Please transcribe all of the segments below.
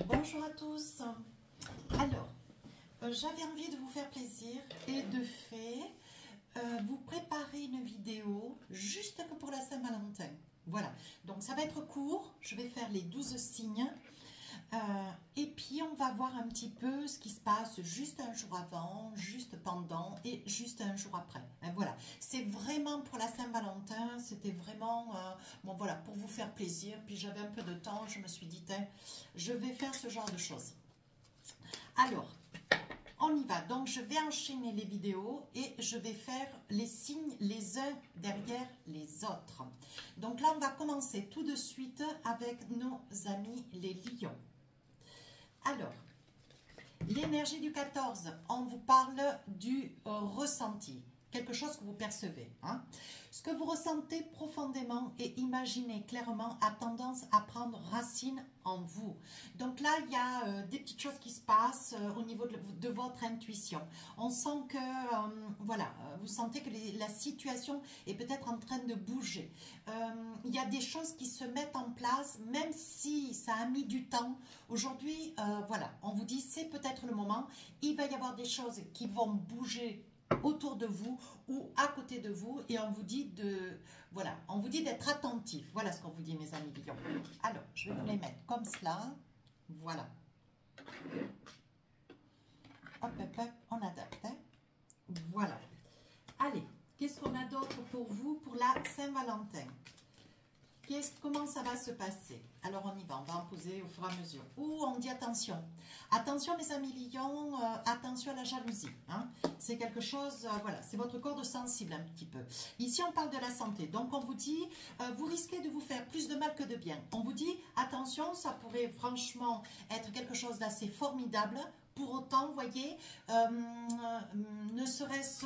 Bonjour à tous. Alors, j'avais envie de vous faire plaisir et de fait, vous préparer une vidéo juste que pour la Saint-Valentin. Voilà, donc ça va être court, je vais faire les 12 signes et puis on va voir un petit peu ce qui se passe juste un jour avant, juste pendant et juste un jour après. Et voilà, c'est vraiment pour la Saint-Valentin, c'était vraiment, bon voilà, pour vous faire plaisir. Puis j'avais un peu de temps, je me suis dit, je vais faire ce genre de choses. Alors, on y va. Donc, je vais enchaîner les vidéos et je vais faire les signes les uns derrière les autres. Donc là, on va commencer tout de suite avec nos amis les lions. Alors, l'énergie du 14, on vous parle du ressenti. Quelque chose que vous percevez. Hein. Ce que vous ressentez profondément et imaginez clairement a tendance à prendre racine en vous. Donc là, il y a des petites choses qui se passent au niveau de votre intuition. On sent que, voilà, vous sentez que la situation est peut-être en train de bouger. Il y a des choses qui se mettent en place, même si ça a mis du temps. Aujourd'hui, voilà, on vous dit c'est peut-être le moment. Il va y avoir des choses qui vont bouger autour de vous ou à côté de vous et on vous dit voilà, on vous dit d'être attentif. Voilà ce qu'on vous dit, mes amis lions. Alors, je vais vous les mettre comme cela. Voilà. Hop, hop, hop, on adapte. Hein. Voilà. Allez, qu'est-ce qu'on a d'autre pour vous pour la Saint-Valentin? Comment ça va se passer? Alors on y va, on va en poser au fur et à mesure. Ou on dit attention. Attention mes amis lions, attention à la jalousie. Hein. C'est quelque chose, voilà, c'est votre corde sensible un petit peu. Ici on parle de la santé. Donc on vous dit, vous risquez de vous faire plus de mal que de bien. On vous dit, attention, ça pourrait franchement être quelque chose d'assez formidable. Pour autant, voyez, ne serait-ce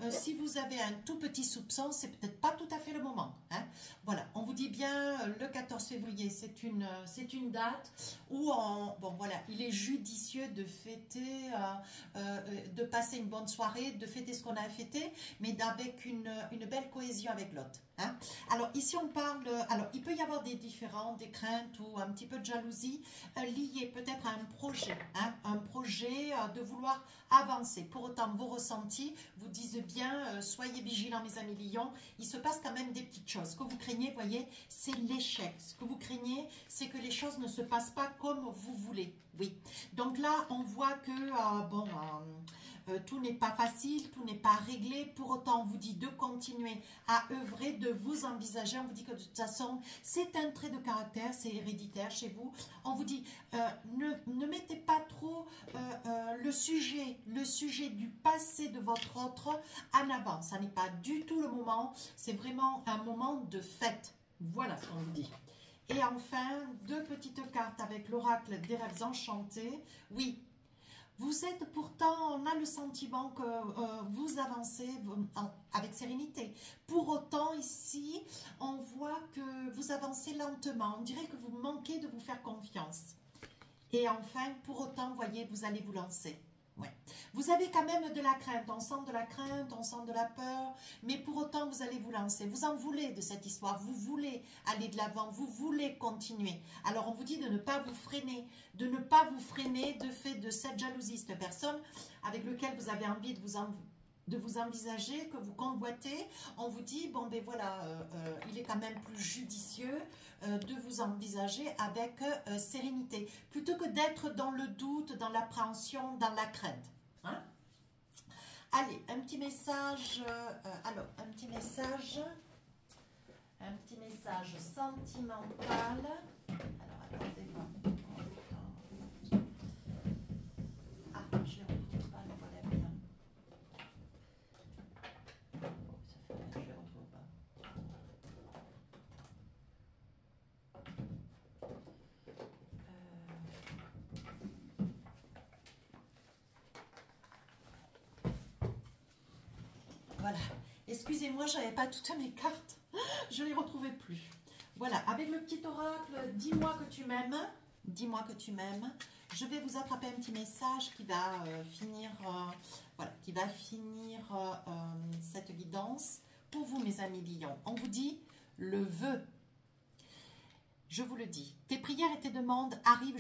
si vous avez un tout petit soupçon, c'est peut-être pas tout à fait le moment. Hein. Voilà, on vous dit bien le 14 février, c'est une date où bon voilà, il est judicieux de fêter, de passer une bonne soirée, de fêter ce qu'on a fêté, mais avec une belle cohésion avec l'autre. Hein. Alors ici on parle, alors il peut y avoir des différends, des craintes ou un petit peu de jalousie liées peut-être à un projet, hein, un projet de vouloir avancer. Pour autant vos ressentis vous disent bien, soyez vigilants mes amis lions, il se passe quand même des petites choses. Ce que vous craignez, voyez, c'est l'échec. Ce que vous craignez, c'est que les choses ne se passent pas comme vous voulez. Oui. Donc là on voit que, bon... tout n'est pas facile, tout n'est pas réglé. Pour autant, on vous dit de continuer à œuvrer, de vous envisager. On vous dit que de toute façon, c'est un trait de caractère, c'est héréditaire chez vous. On vous dit, ne mettez pas trop le sujet du passé de votre autre en avant. Ça n'est pas du tout le moment. C'est vraiment un moment de fête. Voilà ce qu'on vous dit. Et enfin, deux petites cartes avec l'oracle des rêves enchantés. Oui. Vous êtes pourtant, on a le sentiment que vous avancez avec sérénité. Pour autant, ici, on voit que vous avancez lentement. On dirait que vous manquez de vous faire confiance. Et enfin, pour autant, voyez, vous allez vous lancer. Ouais. Vous avez quand même de la crainte, on sent de la crainte, on sent de la peur, mais pour autant vous allez vous lancer, vous en voulez de cette histoire, vous voulez aller de l'avant, vous voulez continuer. Alors on vous dit de ne pas vous freiner, de fait de cette jalousie, cette personne avec laquelle vous avez envie de vous envisager, que vous convoitez, on vous dit, bon ben voilà, il est quand même plus judicieux de vous envisager avec sérénité, plutôt que d'être dans le doute, dans l'appréhension, dans la crainte. Hein? Allez, un petit message, alors, un petit message sentimental. Alors, attendez-moi. Ah, je ne retrouve pas, mais voilà bien. Voilà, excusez-moi, je n'avais pas toutes mes cartes, je ne les retrouvais plus. Voilà, avec le petit oracle, dis-moi que tu m'aimes, dis-moi que tu m'aimes. Je vais vous attraper un petit message qui va finir, voilà, qui va finir cette guidance. Pour vous, mes amis lions, on vous dit le vœu. je vous le dis, tes prières et tes demandes arrivent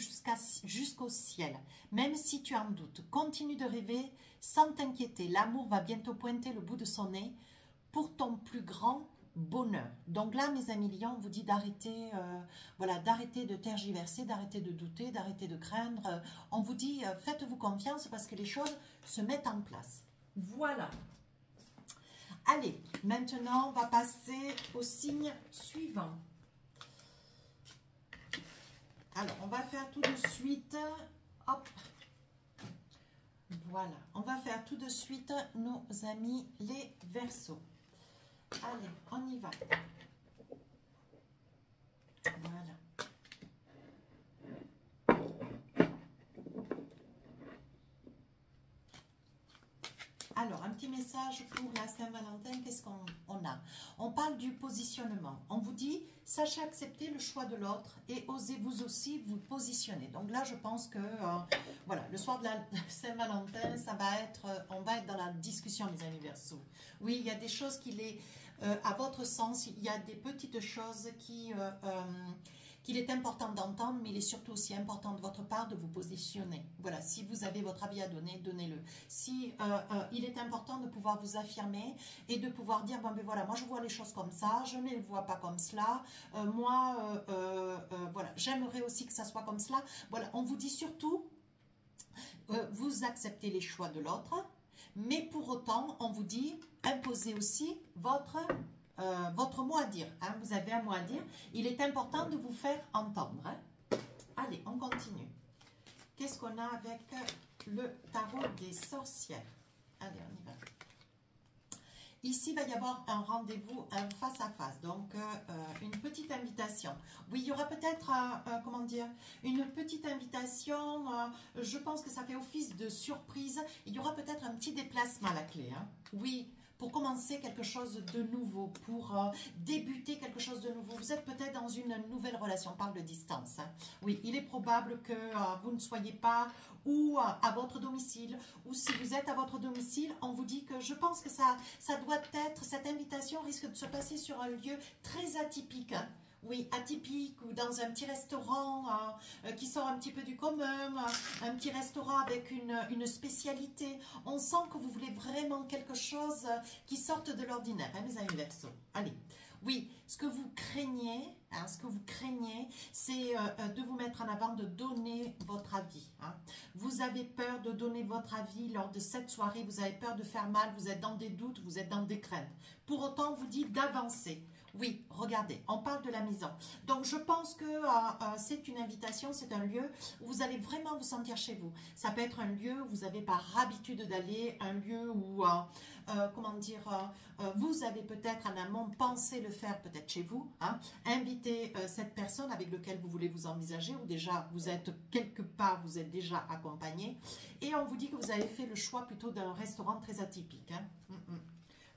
jusqu'au ciel. Même si tu en doutes, continue de rêver sans t'inquiéter. L'amour va bientôt pointer le bout de son nez pour ton plus grand bonheur. Donc là, mes amis lions, on vous dit d'arrêter voilà, d'arrêter de tergiverser, d'arrêter de douter, d'arrêter de craindre. On vous dit, faites-vous confiance parce que les choses se mettent en place. Voilà. Allez, maintenant, on va passer au signe suivant. Alors, on va faire tout de suite, hop, voilà, on va faire tout de suite nos amis les Verseaux. Allez, on y va. Voilà. Alors, un petit message pour la Saint-Valentin, qu'est-ce qu'on a? On parle du positionnement. On vous dit, sachez accepter le choix de l'autre et osez vous aussi vous positionner. Donc là, je pense que, voilà, le soir de la Saint-Valentin, ça va être, on va être dans la discussion des anniversaires. Oui, il y a des choses qui les, à votre sens, il y a des petites choses qu'il est important d'entendre, mais il est surtout aussi important de votre part de vous positionner. Voilà, si vous avez votre avis à donner, donnez-le. Si il est important de pouvoir vous affirmer et de pouvoir dire, bon, ben voilà, moi je vois les choses comme ça, je ne les vois pas comme cela, voilà, j'aimerais aussi que ça soit comme cela. Voilà, on vous dit surtout, vous acceptez les choix de l'autre, mais pour autant, on vous dit, imposez aussi votre mot à dire. Hein, vous avez un mot à dire. Il est important de vous faire entendre. Hein. Allez, on continue. Qu'est-ce qu'on a avec le tarot des sorcières? Allez, on y va. Ici, il va y avoir un rendez-vous, un face-à-face, donc une petite invitation. Oui, il y aura peut-être, comment dire, une petite invitation, je pense que ça fait office de surprise. Il y aura peut-être un petit déplacement à la clé. Hein. Oui, pour commencer quelque chose de nouveau, pour débuter quelque chose de nouveau. Vous êtes peut-être dans une nouvelle relation, on parle de distance. Hein. Oui, il est probable que vous ne soyez pas ou à votre domicile, ou si vous êtes à votre domicile, on vous dit que je pense que ça doit être, cette invitation risque de se passer sur un lieu très atypique. Hein. Oui, atypique ou dans un petit restaurant qui sort un petit peu du commun, un petit restaurant avec une spécialité. On sent que vous voulez vraiment quelque chose qui sorte de l'ordinaire, hein, mes amis Verseaux. Allez, oui, ce que vous craignez, hein, c'est de vous mettre en avant, de donner votre avis. Hein. Vous avez peur de donner votre avis lors de cette soirée, vous avez peur de faire mal, vous êtes dans des doutes, vous êtes dans des craintes. Pour autant, on vous dit d'avancer. Oui, regardez, on parle de la maison. Donc, je pense que c'est une invitation, c'est un lieu où vous allez vraiment vous sentir chez vous. Ça peut être un lieu où vous avez par habitude d'aller, un lieu où, comment dire, vous avez peut-être en amont pensé le faire peut-être chez vous. Hein, inviter cette personne avec laquelle vous voulez vous envisager ou déjà vous êtes quelque part, vous êtes déjà accompagné. Et on vous dit que vous avez fait le choix plutôt d'un restaurant très atypique. Hein.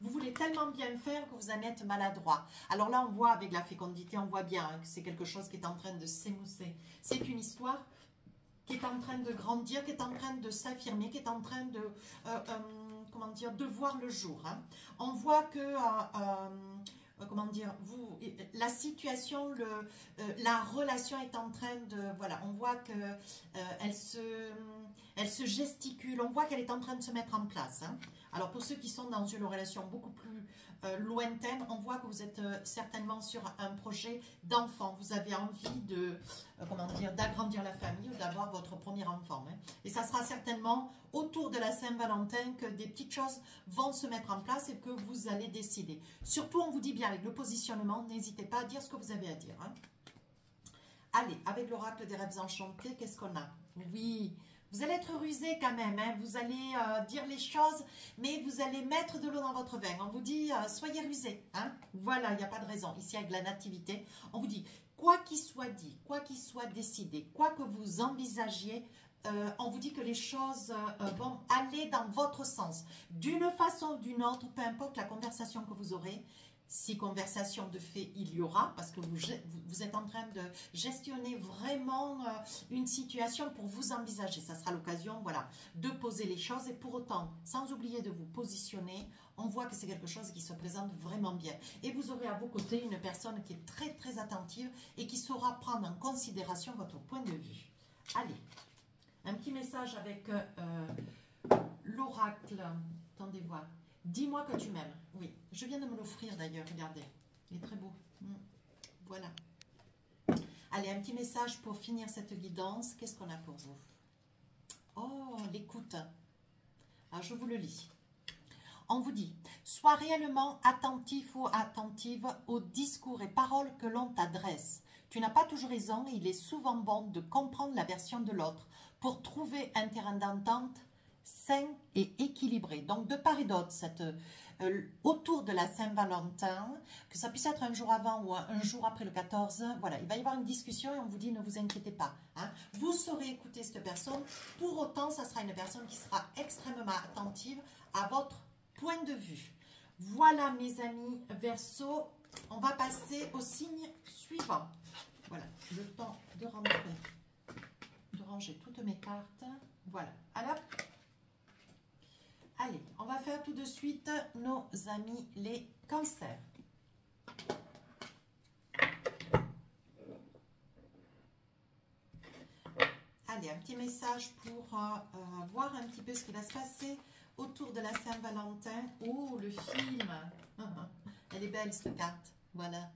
Vous voulez tellement bien faire que vous en êtes maladroit. Alors là, on voit avec la fécondité, on voit bien hein, que c'est quelque chose qui est en train de s'émousser. C'est une histoire qui est en train de grandir, qui est en train de s'affirmer, qui est en train de, comment dire, de voir le jour. Hein. On voit que, comment dire, la situation, la relation est en train de, voilà, on voit que elle se gesticule, on voit qu'elle est en train de se mettre en place. Hein. Alors pour ceux qui sont dans une relation beaucoup plus lointaine, on voit que vous êtes certainement sur un projet d'enfant. Vous avez envie de, comment dire, d'agrandir la famille ou d'avoir votre premier enfant. Hein. Et ça sera certainement autour de la Saint-Valentin que des petites choses vont se mettre en place et que vous allez décider. Surtout, on vous dit bien avec le positionnement, n'hésitez pas à dire ce que vous avez à dire. Hein. Allez, avec l'oracle des rêves enchantés, qu'est-ce qu'on a? Oui, vous allez être rusé quand même, hein. Vous allez dire les choses, mais vous allez mettre de l'eau dans votre vin. On vous dit, soyez rusé. Hein. Voilà, il n'y a pas de raison. Ici, avec la nativité, on vous dit, quoi qu'il soit dit, quoi qu'il soit décidé, quoi que vous envisagiez, on vous dit que les choses vont aller dans votre sens. D'une façon ou d'une autre, peu importe la conversation que vous aurez, Si conversation de fait il y aura, parce que vous êtes en train de gestionner vraiment une situation pour vous envisager. Ça sera l'occasion, voilà, de poser les choses et pour autant, sans oublier de vous positionner, on voit que c'est quelque chose qui se présente vraiment bien. Et vous aurez à vos côtés une personne qui est très très attentive et qui saura prendre en considération votre point de vue. Allez, un petit message avec l'oracle. Attendez voir. Dis-moi que tu m'aimes. Oui, je viens de me l'offrir d'ailleurs, regardez. Il est très beau. Voilà. Allez, un petit message pour finir cette guidance. Qu'est-ce qu'on a pour vous? Oh, l'écoute. Alors, je vous le lis. On vous dit, sois réellement attentif ou attentive aux discours et paroles que l'on t'adresse. Tu n'as pas toujours raison et il est souvent bon de comprendre la version de l'autre pour trouver un terrain d'entente sain et équilibré. Donc, de part et d'autre, autour de la Saint-Valentin, que ça puisse être un jour avant ou un jour après le 14, voilà, il va y avoir une discussion et on vous dit, ne vous inquiétez pas. Hein. Vous saurez écouter cette personne. Pour autant, ça sera une personne qui sera extrêmement attentive à votre point de vue. Voilà, mes amis Verseau. On va passer au signe suivant. Voilà, le temps de ranger toutes mes cartes. Voilà, alors. Allez, on va faire tout de suite nos amis les cancers. Allez, un petit message pour voir un petit peu ce qui va se passer autour de la Saint-Valentin. Oh, le film. Elle est belle cette carte. Voilà.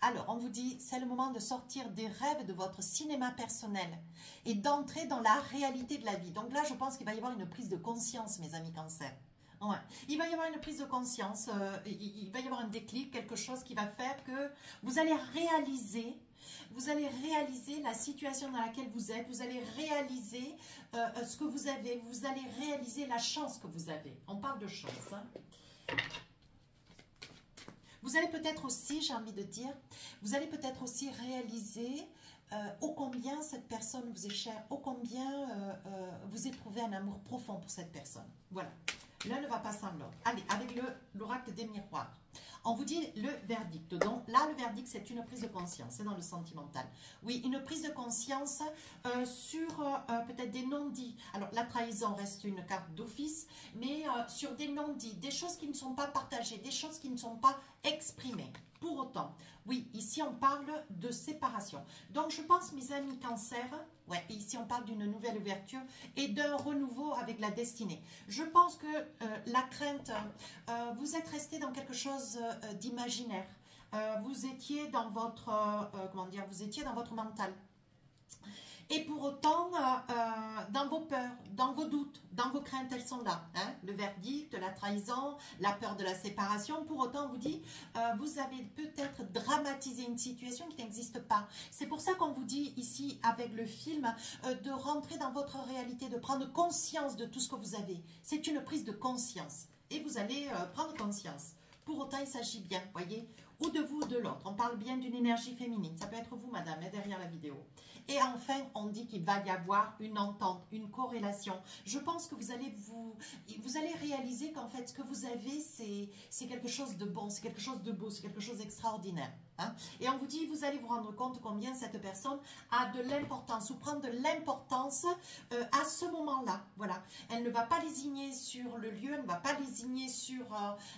Alors, on vous dit, c'est le moment de sortir des rêves de votre cinéma personnel et d'entrer dans la réalité de la vie. Donc là, je pense qu'il va y avoir une prise de conscience, mes amis Cancer. Ouais. Il va y avoir une prise de conscience, il va y avoir un déclic, quelque chose qui va faire que vous allez réaliser la situation dans laquelle vous êtes, vous allez réaliser ce que vous avez, vous allez réaliser la chance que vous avez. On parle de chance, hein. Vous allez peut-être aussi, j'ai envie de dire, vous allez peut-être aussi réaliser ô combien cette personne vous est chère, ô combien vous éprouvez un amour profond pour cette personne. Voilà, l'un ne va pas sans l'autre. Allez, avec l'oracle des miroirs. On vous dit le verdict. Donc là, le verdict, c'est une prise de conscience, c'est dans le sentimental. Oui, une prise de conscience sur peut-être des non-dits. Alors, la trahison reste une carte d'office, mais sur des non-dits, des choses qui ne sont pas partagées, des choses qui ne sont pas exprimées. Pour autant, oui, ici, on parle de séparation. Donc, je pense, mes amis Cancer, ouais, ici, on parle d'une nouvelle ouverture et d'un renouveau avec la destinée. Je pense que la crainte, vous êtes resté dans quelque chose d'imaginaire. Vous étiez dans votre, comment dire, vous étiez dans votre mental. Et pour autant, dans vos peurs, dans vos doutes, dans vos craintes, elles sont là. Hein? Le verdict, la trahison, la peur de la séparation. Pour autant, on vous dit, vous avez peut-être dramatisé une situation qui n'existe pas. C'est pour ça qu'on vous dit ici, avec le film, de rentrer dans votre réalité, de prendre conscience de tout ce que vous avez. C'est une prise de conscience. Et vous allez prendre conscience. Pour autant, il s'agit bien, voyez, ou de vous ou de l'autre. On parle bien d'une énergie féminine. Ça peut être vous, madame, derrière la vidéo. Et enfin, on dit qu'il va y avoir une entente, une corrélation. Je pense que vous allez réaliser qu'en fait, ce que vous avez, c'est quelque chose de bon, c'est quelque chose de beau, c'est quelque chose d'extraordinaire. Hein? Et on vous dit, vous allez vous rendre compte combien cette personne a de l'importance ou prend de l'importance à ce moment-là. Voilà. Elle ne va pas lésigner sur le lieu, elle ne va pas lésigner sur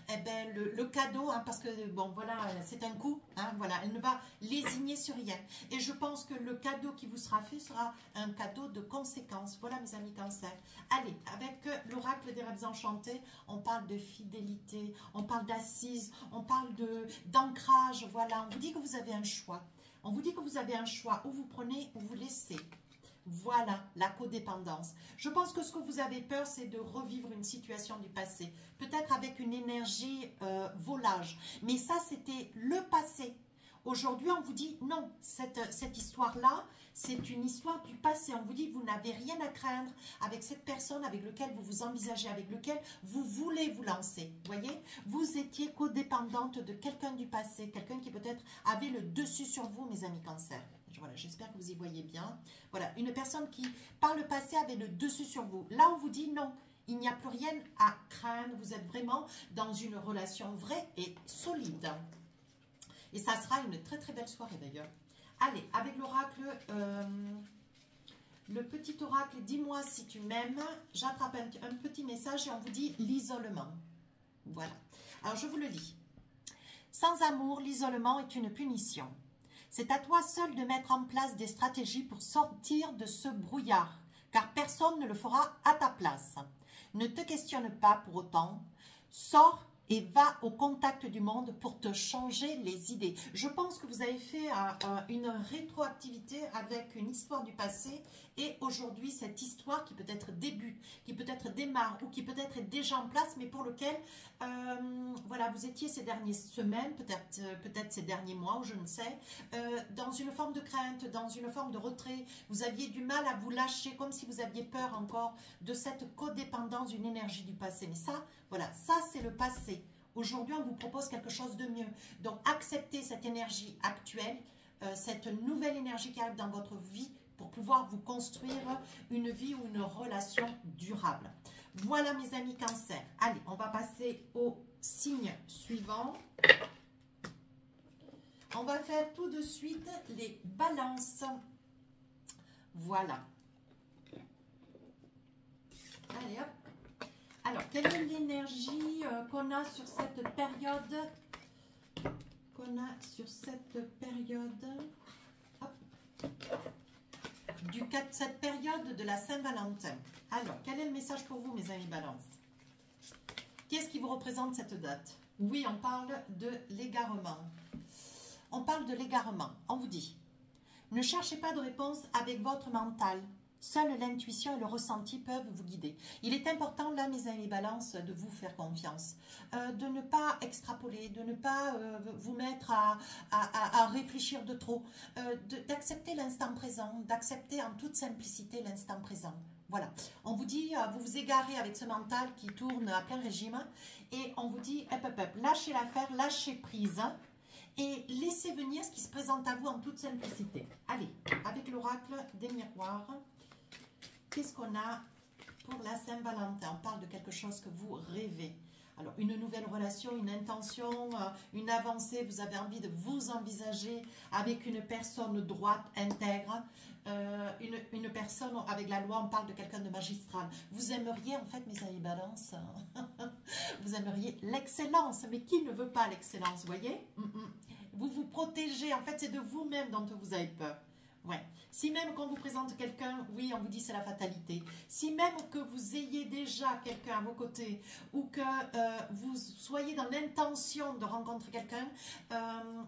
le cadeau, hein, parce que, bon, voilà, c'est un coup. Hein, voilà. Elle ne va lésigner sur rien. Et je pense que le cadeau qui vous sera fait sera un cadeau de conséquence. Voilà, mes amis Cancer. Allez, avec l'oracle des rêves enchantés, on parle de fidélité, on parle d'assise, on parle d'ancrage. Voilà, on vous dit que vous avez un choix. On vous dit que vous avez un choix, où vous prenez ou vous laissez. Voilà, la codépendance. Je pense que ce que vous avez peur, c'est de revivre une situation du passé. Peut-être avec une énergie volage. Mais ça, c'était le passé. Aujourd'hui, on vous dit non, cette histoire-là, c'est une histoire du passé. On vous dit, vous n'avez rien à craindre avec cette personne avec laquelle vous vous envisagez, avec laquelle vous voulez vous lancer. Vous voyez, vous étiez codépendante de quelqu'un du passé, quelqu'un qui peut-être avait le dessus sur vous, mes amis Cancer. Voilà, j'espère que vous y voyez bien. Voilà, une personne qui, par le passé, avait le dessus sur vous. Là, on vous dit non. Il n'y a plus rien à craindre. Vous êtes vraiment dans une relation vraie et solide. Et ça sera une très très belle soirée d'ailleurs. Allez, avec l'oracle, le petit oracle, dis-moi si tu m'aimes. J'attrape un petit message et on vous dit l'isolement. Voilà. Alors je vous le lis. Sans amour, l'isolement est une punition. C'est à toi seul de mettre en place des stratégies pour sortir de ce brouillard, car personne ne le fera à ta place. Ne te questionne pas pour autant. Sors et va au contact du monde pour te changer les idées. Je pense que vous avez fait une rétroactivité avec une histoire du passé et aujourd'hui cette histoire qui peut-être débute, qui peut-être démarre ou qui peut-être est déjà en place mais pour lequel voilà, vous étiez ces dernières semaines, peut-être ces derniers mois ou je ne sais, dans une forme de crainte, dans une forme de retrait. Vous aviez du mal à vous lâcher comme si vous aviez peur encore de cette codépendance d'une énergie du passé. Mais ça, voilà, ça c'est le passé. Aujourd'hui, on vous propose quelque chose de mieux. Donc, acceptez cette énergie actuelle, cette nouvelle énergie qui arrive dans votre vie pour pouvoir vous construire une vie ou une relation durable. Voilà mes amis Cancer. Allez, on va passer au signe suivant. On va faire tout de suite les balances. Voilà. Allez hop. Alors, quelle est l'énergie qu'on a sur cette période? Cette période de la Saint-Valentin. Alors, quel est le message pour vous, mes amis Balance? Qu'est-ce qui vous représente cette date? Oui, on parle de l'égarement. On parle de l'égarement. On vous dit, ne cherchez pas de réponse avec votre mental. Seule l'intuition et le ressenti peuvent vous guider. Il est important, là, mes amis Balance, de vous faire confiance, de ne pas extrapoler, de ne pas vous mettre à réfléchir de trop, d'accepter l'instant présent, d'accepter en toute simplicité l'instant présent. Voilà, on vous dit, vous vous égarez avec ce mental qui tourne à plein régime et on vous dit, lâchez l'affaire, lâchez prise. Et laissez venir ce qui se présente à vous en toute simplicité. Allez, avec l'oracle des miroirs, qu'est-ce qu'on a pour la Saint-Valentin? On parle de quelque chose que vous rêvez. Alors, une nouvelle relation, une intention, une avancée. Vous avez envie de vous envisager avec une personne droite, intègre. Une personne avec la loi, on parle de quelqu'un de magistral. Vous aimeriez, en fait, mes amis Balance, vous aimeriez l'excellence. Mais qui ne veut pas l'excellence, vous voyez? Vous vous protégez. En fait, c'est de vous-même dont vous avez peur. Ouais. Si même quand vous présente quelqu'un, oui, on vous dit c'est la fatalité. Si même que vous ayez déjà quelqu'un à vos côtés ou que vous soyez dans l'intention de rencontrer quelqu'un,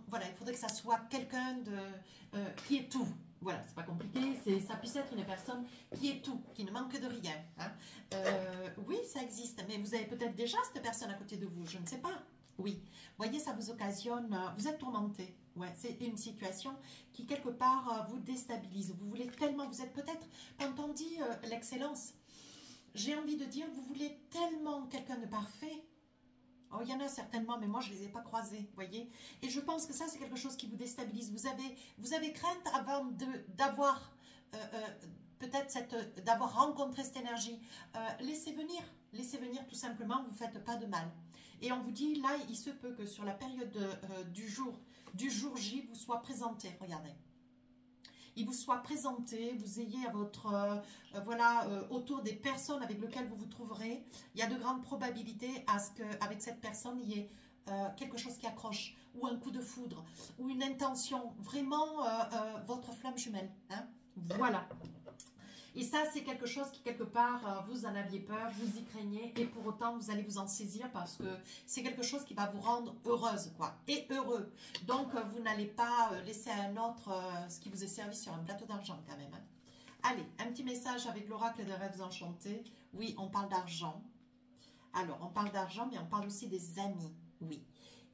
voilà, il faudrait que ça soit quelqu'un qui est tout. Voilà, c'est pas compliqué, ça puisse être une personne qui est tout, qui ne manque de rien. Hein. Oui, ça existe, mais vous avez peut-être déjà cette personne à côté de vous, je ne sais pas. Oui, voyez, ça vous occasionne, vous êtes tourmenté. Ouais, c'est une situation qui, quelque part, vous déstabilise. Vous voulez tellement, vous êtes peut-être, quand on dit l'excellence, j'ai envie de dire, vous voulez tellement quelqu'un de parfait. Oh, il y en a certainement, mais moi, je ne les ai pas croisés, vous voyez. Et je pense que ça, c'est quelque chose qui vous déstabilise. Vous avez crainte avant d'avoir, peut-être, d'avoir rencontré cette énergie. Laissez venir tout simplement, vous ne faites pas de mal. Et on vous dit, là, il se peut que sur la période du jour J, vous soit présenté, regardez. Il vous soit présenté, vous ayez à votre, autour des personnes avec lesquelles vous vous trouverez. Il y a de grandes probabilités à ce qu'avec cette personne, il y ait quelque chose qui accroche, ou un coup de foudre, ou une intention, vraiment votre flamme jumelle. Hein? Voilà. Et ça, c'est quelque chose qui, quelque part, vous en aviez peur, vous y craignez, et pour autant, vous allez vous en saisir parce que c'est quelque chose qui va vous rendre heureuse, quoi, et heureux. Donc, vous n'allez pas laisser à un autre ce qui vous est servi sur un plateau d'argent, quand même. Hein. Allez, un petit message avec l'oracle des rêves enchantés. Oui, on parle d'argent. Alors, on parle d'argent, mais on parle aussi des amis. Oui.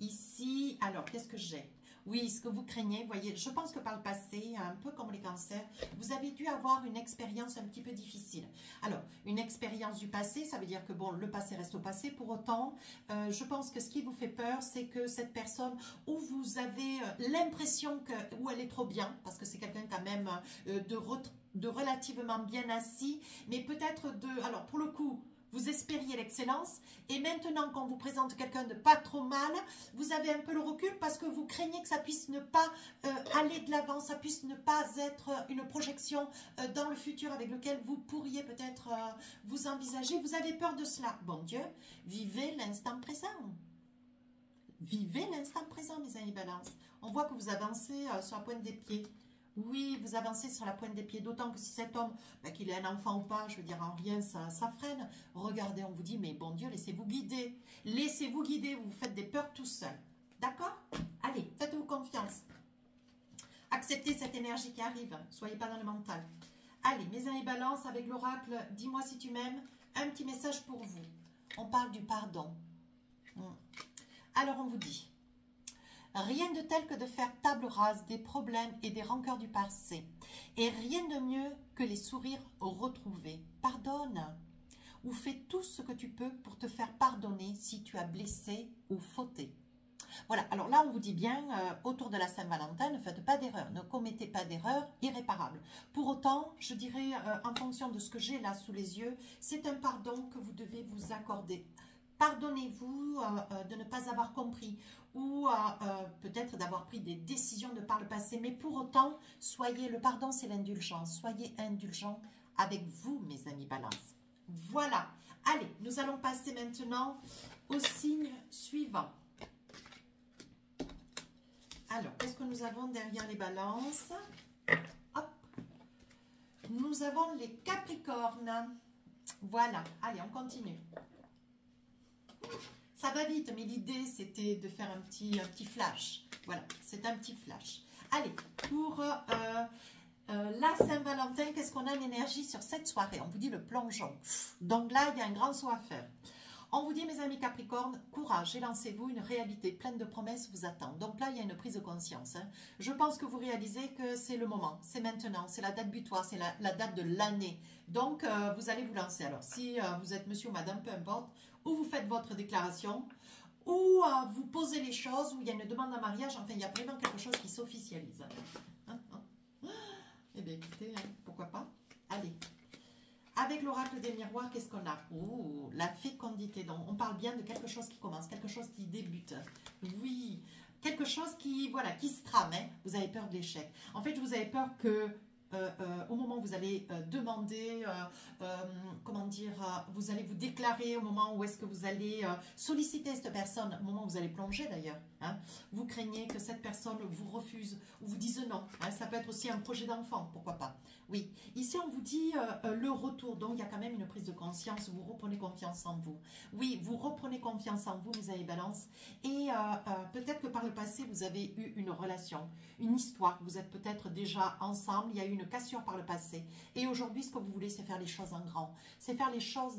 Ici, alors, qu'est-ce que j'ai ? Oui, ce que vous craignez, voyez, je pense que par le passé, un peu comme les cancers, vous avez dû avoir une expérience un petit peu difficile. Alors, une expérience du passé, ça veut dire que, bon, le passé reste au passé. Pour autant, je pense que ce qui vous fait peur, c'est que cette personne, où vous avez l'impression où elle est trop bien, parce que c'est quelqu'un quand même de relativement bien assis, mais peut-être alors pour le coup, vous espériez l'excellence, et maintenant qu'on vous présente quelqu'un de pas trop mal, vous avez un peu le recul parce que vous craignez que ça puisse ne pas aller de l'avant, ça puisse ne pas être une projection dans le futur avec lequel vous pourriez peut-être vous envisager. Vous avez peur de cela. Bon Dieu, vivez l'instant présent. Vivez l'instant présent, mes amis Balance. On voit que vous avancez sur la pointe des pieds. Oui, vous avancez sur la pointe des pieds, d'autant que si cet homme, qu'il ait un enfant ou pas, je veux dire, en rien, ça freine. Regardez, on vous dit, mais bon Dieu, laissez-vous guider. Laissez-vous guider, vous faites des peurs tout seul. D'accord? Allez, faites-vous confiance. Acceptez cette énergie qui arrive. Soyez pas dans le mental. Allez, mes amis Balance, avec l'oracle, dis-moi si tu m'aimes. Un petit message pour vous. On parle du pardon. Alors, on vous dit... Rien de tel que de faire table rase des problèmes et des rancœurs du passé. Et rien de mieux que les sourires retrouvés. Pardonne ou fais tout ce que tu peux pour te faire pardonner si tu as blessé ou fauté. Voilà, alors là on vous dit bien, autour de la Saint-Valentin, ne faites pas d'erreur, ne commettez pas d'erreur irréparable. Pour autant, je dirais, en fonction de ce que j'ai là sous les yeux, c'est un pardon que vous devez vous accorder. Pardonnez-vous de ne pas avoir compris ou peut-être d'avoir pris des décisions de par le passé. Mais pour autant, le pardon, c'est l'indulgence. Soyez indulgents avec vous, mes amis Balance. Voilà. Allez, nous allons passer maintenant au signe suivant. Alors, qu'est-ce que nous avons derrière les Balances? Hop. Nous avons les Capricornes. Voilà. Allez, on continue. Ça va vite, mais l'idée, c'était de faire un petit flash. Voilà, c'est un petit flash. Allez, pour la Saint-Valentin, qu'est-ce qu'on a d'énergie sur cette soirée? On vous dit le plongeon. Donc là, il y a un grand saut à faire. On vous dit, mes amis Capricorne, courage et lancez-vous, une réalité pleine de promesses vous attend. Donc là, il y a une prise de conscience. Je pense que vous réalisez que c'est le moment, c'est maintenant, c'est la date butoir, c'est la date de l'année. Donc, vous allez vous lancer. Alors, si vous êtes monsieur ou madame, peu importe, ou vous faites votre déclaration, ou vous posez les choses, ou il y a une demande en mariage, enfin, il y a vraiment quelque chose qui s'officialise. Eh bien, écoutez, pourquoi pas? Allez. Avec l'oracle des miroirs, qu'est-ce qu'on a? Oh, la fécondité. Donc, on parle bien de quelque chose qui commence, quelque chose qui débute. Oui, quelque chose qui, voilà, qui se trame. Vous avez peur de l'échec. En fait, vous avez peur que au moment où vous allez demander, comment dire, vous allez vous déclarer, au moment où est-ce que vous allez solliciter cette personne, au moment où vous allez plonger d'ailleurs, vous craignez que cette personne vous refuse ou vous dise non. Ça peut être aussi un projet d'enfant, pourquoi pas. Oui, ici on vous dit le retour, donc il y a quand même une prise de conscience, vous reprenez confiance en vous. Oui, vous reprenez confiance en vous, mes amis Balance, et peut-être que par le passé vous avez eu une relation, une histoire, vous êtes peut-être déjà ensemble, il y a eu une cassure par le passé, et aujourd'hui ce que vous voulez c'est faire les choses en grand, c'est faire les choses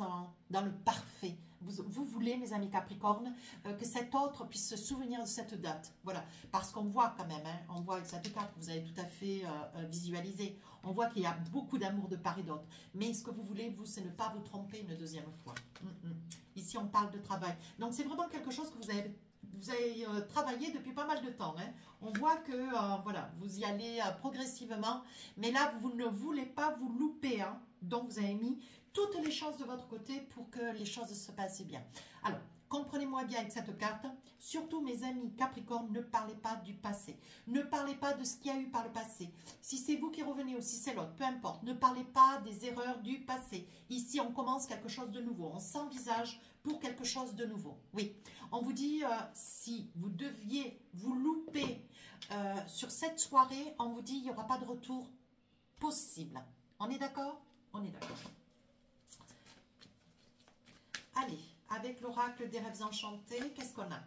dans le parfait. Vous voulez, mes amis Capricorne, que cet autre puisse se souvenir de cette date. Voilà, parce qu'on voit quand même, on voit avec cette carte que vous avez tout à fait visualisé, on voit qu'il y a beaucoup d'amour de part et d'autre. Mais ce que vous voulez, vous, c'est ne pas vous tromper une deuxième fois. Ici, on parle de travail. Donc, c'est vraiment quelque chose que vous avez travaillé depuis pas mal de temps. On voit que, voilà, vous y allez progressivement. Mais là, vous ne voulez pas vous louper. Donc, vous avez mis toutes les chances de votre côté pour que les choses se passent bien. Alors, comprenez-moi bien avec cette carte, surtout mes amis Capricorne, ne parlez pas du passé. Ne parlez pas de ce qu'il y a eu par le passé. Si c'est vous qui revenez ou si c'est l'autre, peu importe. Ne parlez pas des erreurs du passé. Ici, on commence quelque chose de nouveau. On s'envisage pour quelque chose de nouveau. Oui, on vous dit, si vous deviez vous louper sur cette soirée, on vous dit, il n'y aura pas de retour possible. On est d'accord? On est d'accord. Allez, avec l'oracle des rêves enchantés, qu'est-ce qu'on a?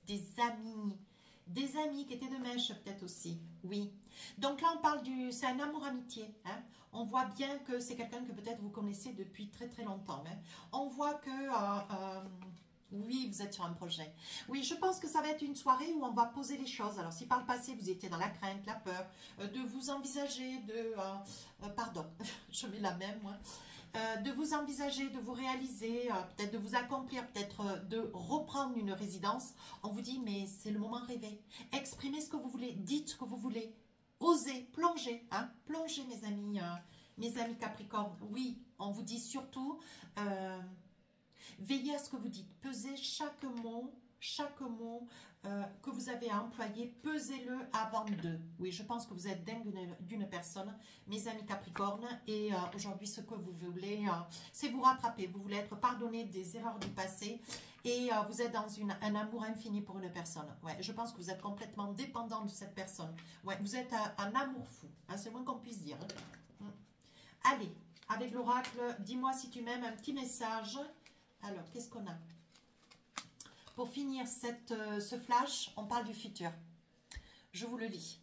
Des amis qui étaient de mèche peut-être aussi, oui. Donc là, on parle c'est un amour-amitié. On voit bien que c'est quelqu'un que peut-être vous connaissez depuis très très longtemps. On voit que, oui, vous êtes sur un projet. Oui, je pense que ça va être une soirée où on va poser les choses. Alors, si par le passé, vous étiez dans la crainte, la peur, de vous envisager, pardon, je mets la même, moi. De vous envisager, de vous réaliser, peut-être de vous accomplir, peut-être de reprendre une résidence, on vous dit, mais c'est le moment rêvé. Exprimez ce que vous voulez, dites ce que vous voulez, osez, plongez, plongez mes amis Capricorne. Oui, on vous dit surtout, Veillez à ce que vous dites. Pesez chaque mot que vous avez à employer, pesez-le avant d'eux. Oui, je pense que vous êtes dingue d'une personne, mes amis Capricorne, et aujourd'hui, ce que vous voulez, c'est vous rattraper. Vous voulez être pardonné des erreurs du passé, et vous êtes dans un amour infini pour une personne. Ouais, je pense que vous êtes complètement dépendant de cette personne. Ouais, vous êtes un amour fou, hein, c'est le moins qu'on puisse dire. Allez, avec l'oracle, dis-moi si tu m'aimes, un petit message. Alors, qu'est-ce qu'on a? Pour finir ce flash, on parle du futur. Je vous le lis.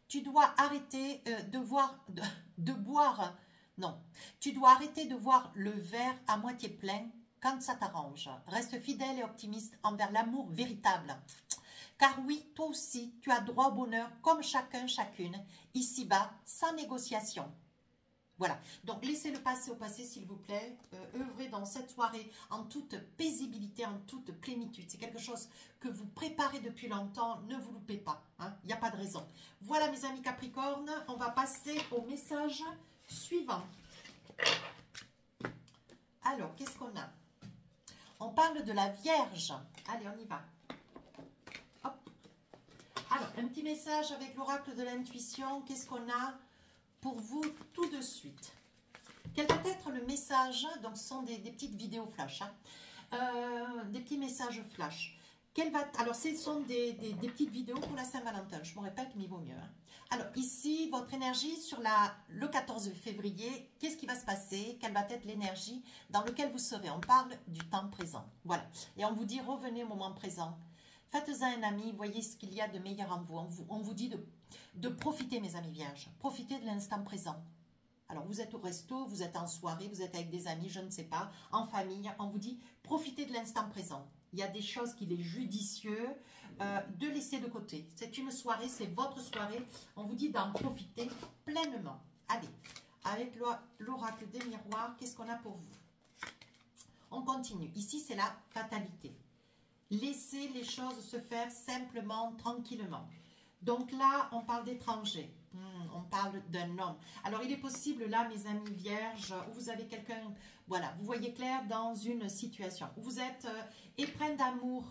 Tu dois arrêter de boire. Non. Tu dois arrêter de voir le verre à moitié plein quand ça t'arrange. Reste fidèle et optimiste envers l'amour véritable. Car oui, toi aussi, tu as droit au bonheur comme chacun, chacune, ici-bas, sans négociation. Voilà, donc laissez-le passer au passé s'il vous plaît, œuvrez dans cette soirée en toute paisibilité, en toute plénitude. C'est quelque chose que vous préparez depuis longtemps, ne vous loupez pas, hein, il n'y a pas de raison. Voilà mes amis Capricorne, on va passer au message suivant. Alors, qu'est-ce qu'on a? On parle de la Vierge. Allez, on y va. Hop. Alors, un petit message avec l'oracle de l'intuition, qu'est-ce qu'on a pour vous tout de suite? Quel va être le message? Donc ce sont des petites vidéos flash, hein, des petits messages flash. Alors ce sont des petites vidéos pour la Saint-Valentin, je me répète mais il vaut mieux, hein. Alors ici votre énergie sur le 14 février, qu'est-ce qui va se passer? Quelle va être l'énergie dans laquelle vous serez? On parle du temps présent, voilà, et on vous dit revenez au moment présent. Faites-en un ami, voyez ce qu'il y a de meilleur en vous. On vous dit de profiter, mes amis vierges. Profitez de l'instant présent. Alors, vous êtes au resto, vous êtes en soirée, vous êtes avec des amis, je ne sais pas, en famille. On vous dit, profitez de l'instant présent. Il y a des choses qu'il est judicieux de laisser de côté. C'est une soirée, c'est votre soirée. On vous dit d'en profiter pleinement. Allez, avec l'oracle des miroirs, qu'est-ce qu'on a pour vous? On continue. Ici, c'est la fatalité. Laissez les choses se faire simplement, tranquillement. Donc là, on parle d'étrangers. On parle d'un homme. Alors, il est possible, là, mes amis vierges, où vous avez quelqu'un, voilà, vous voyez clair dans une situation, où vous êtes épreint d'amour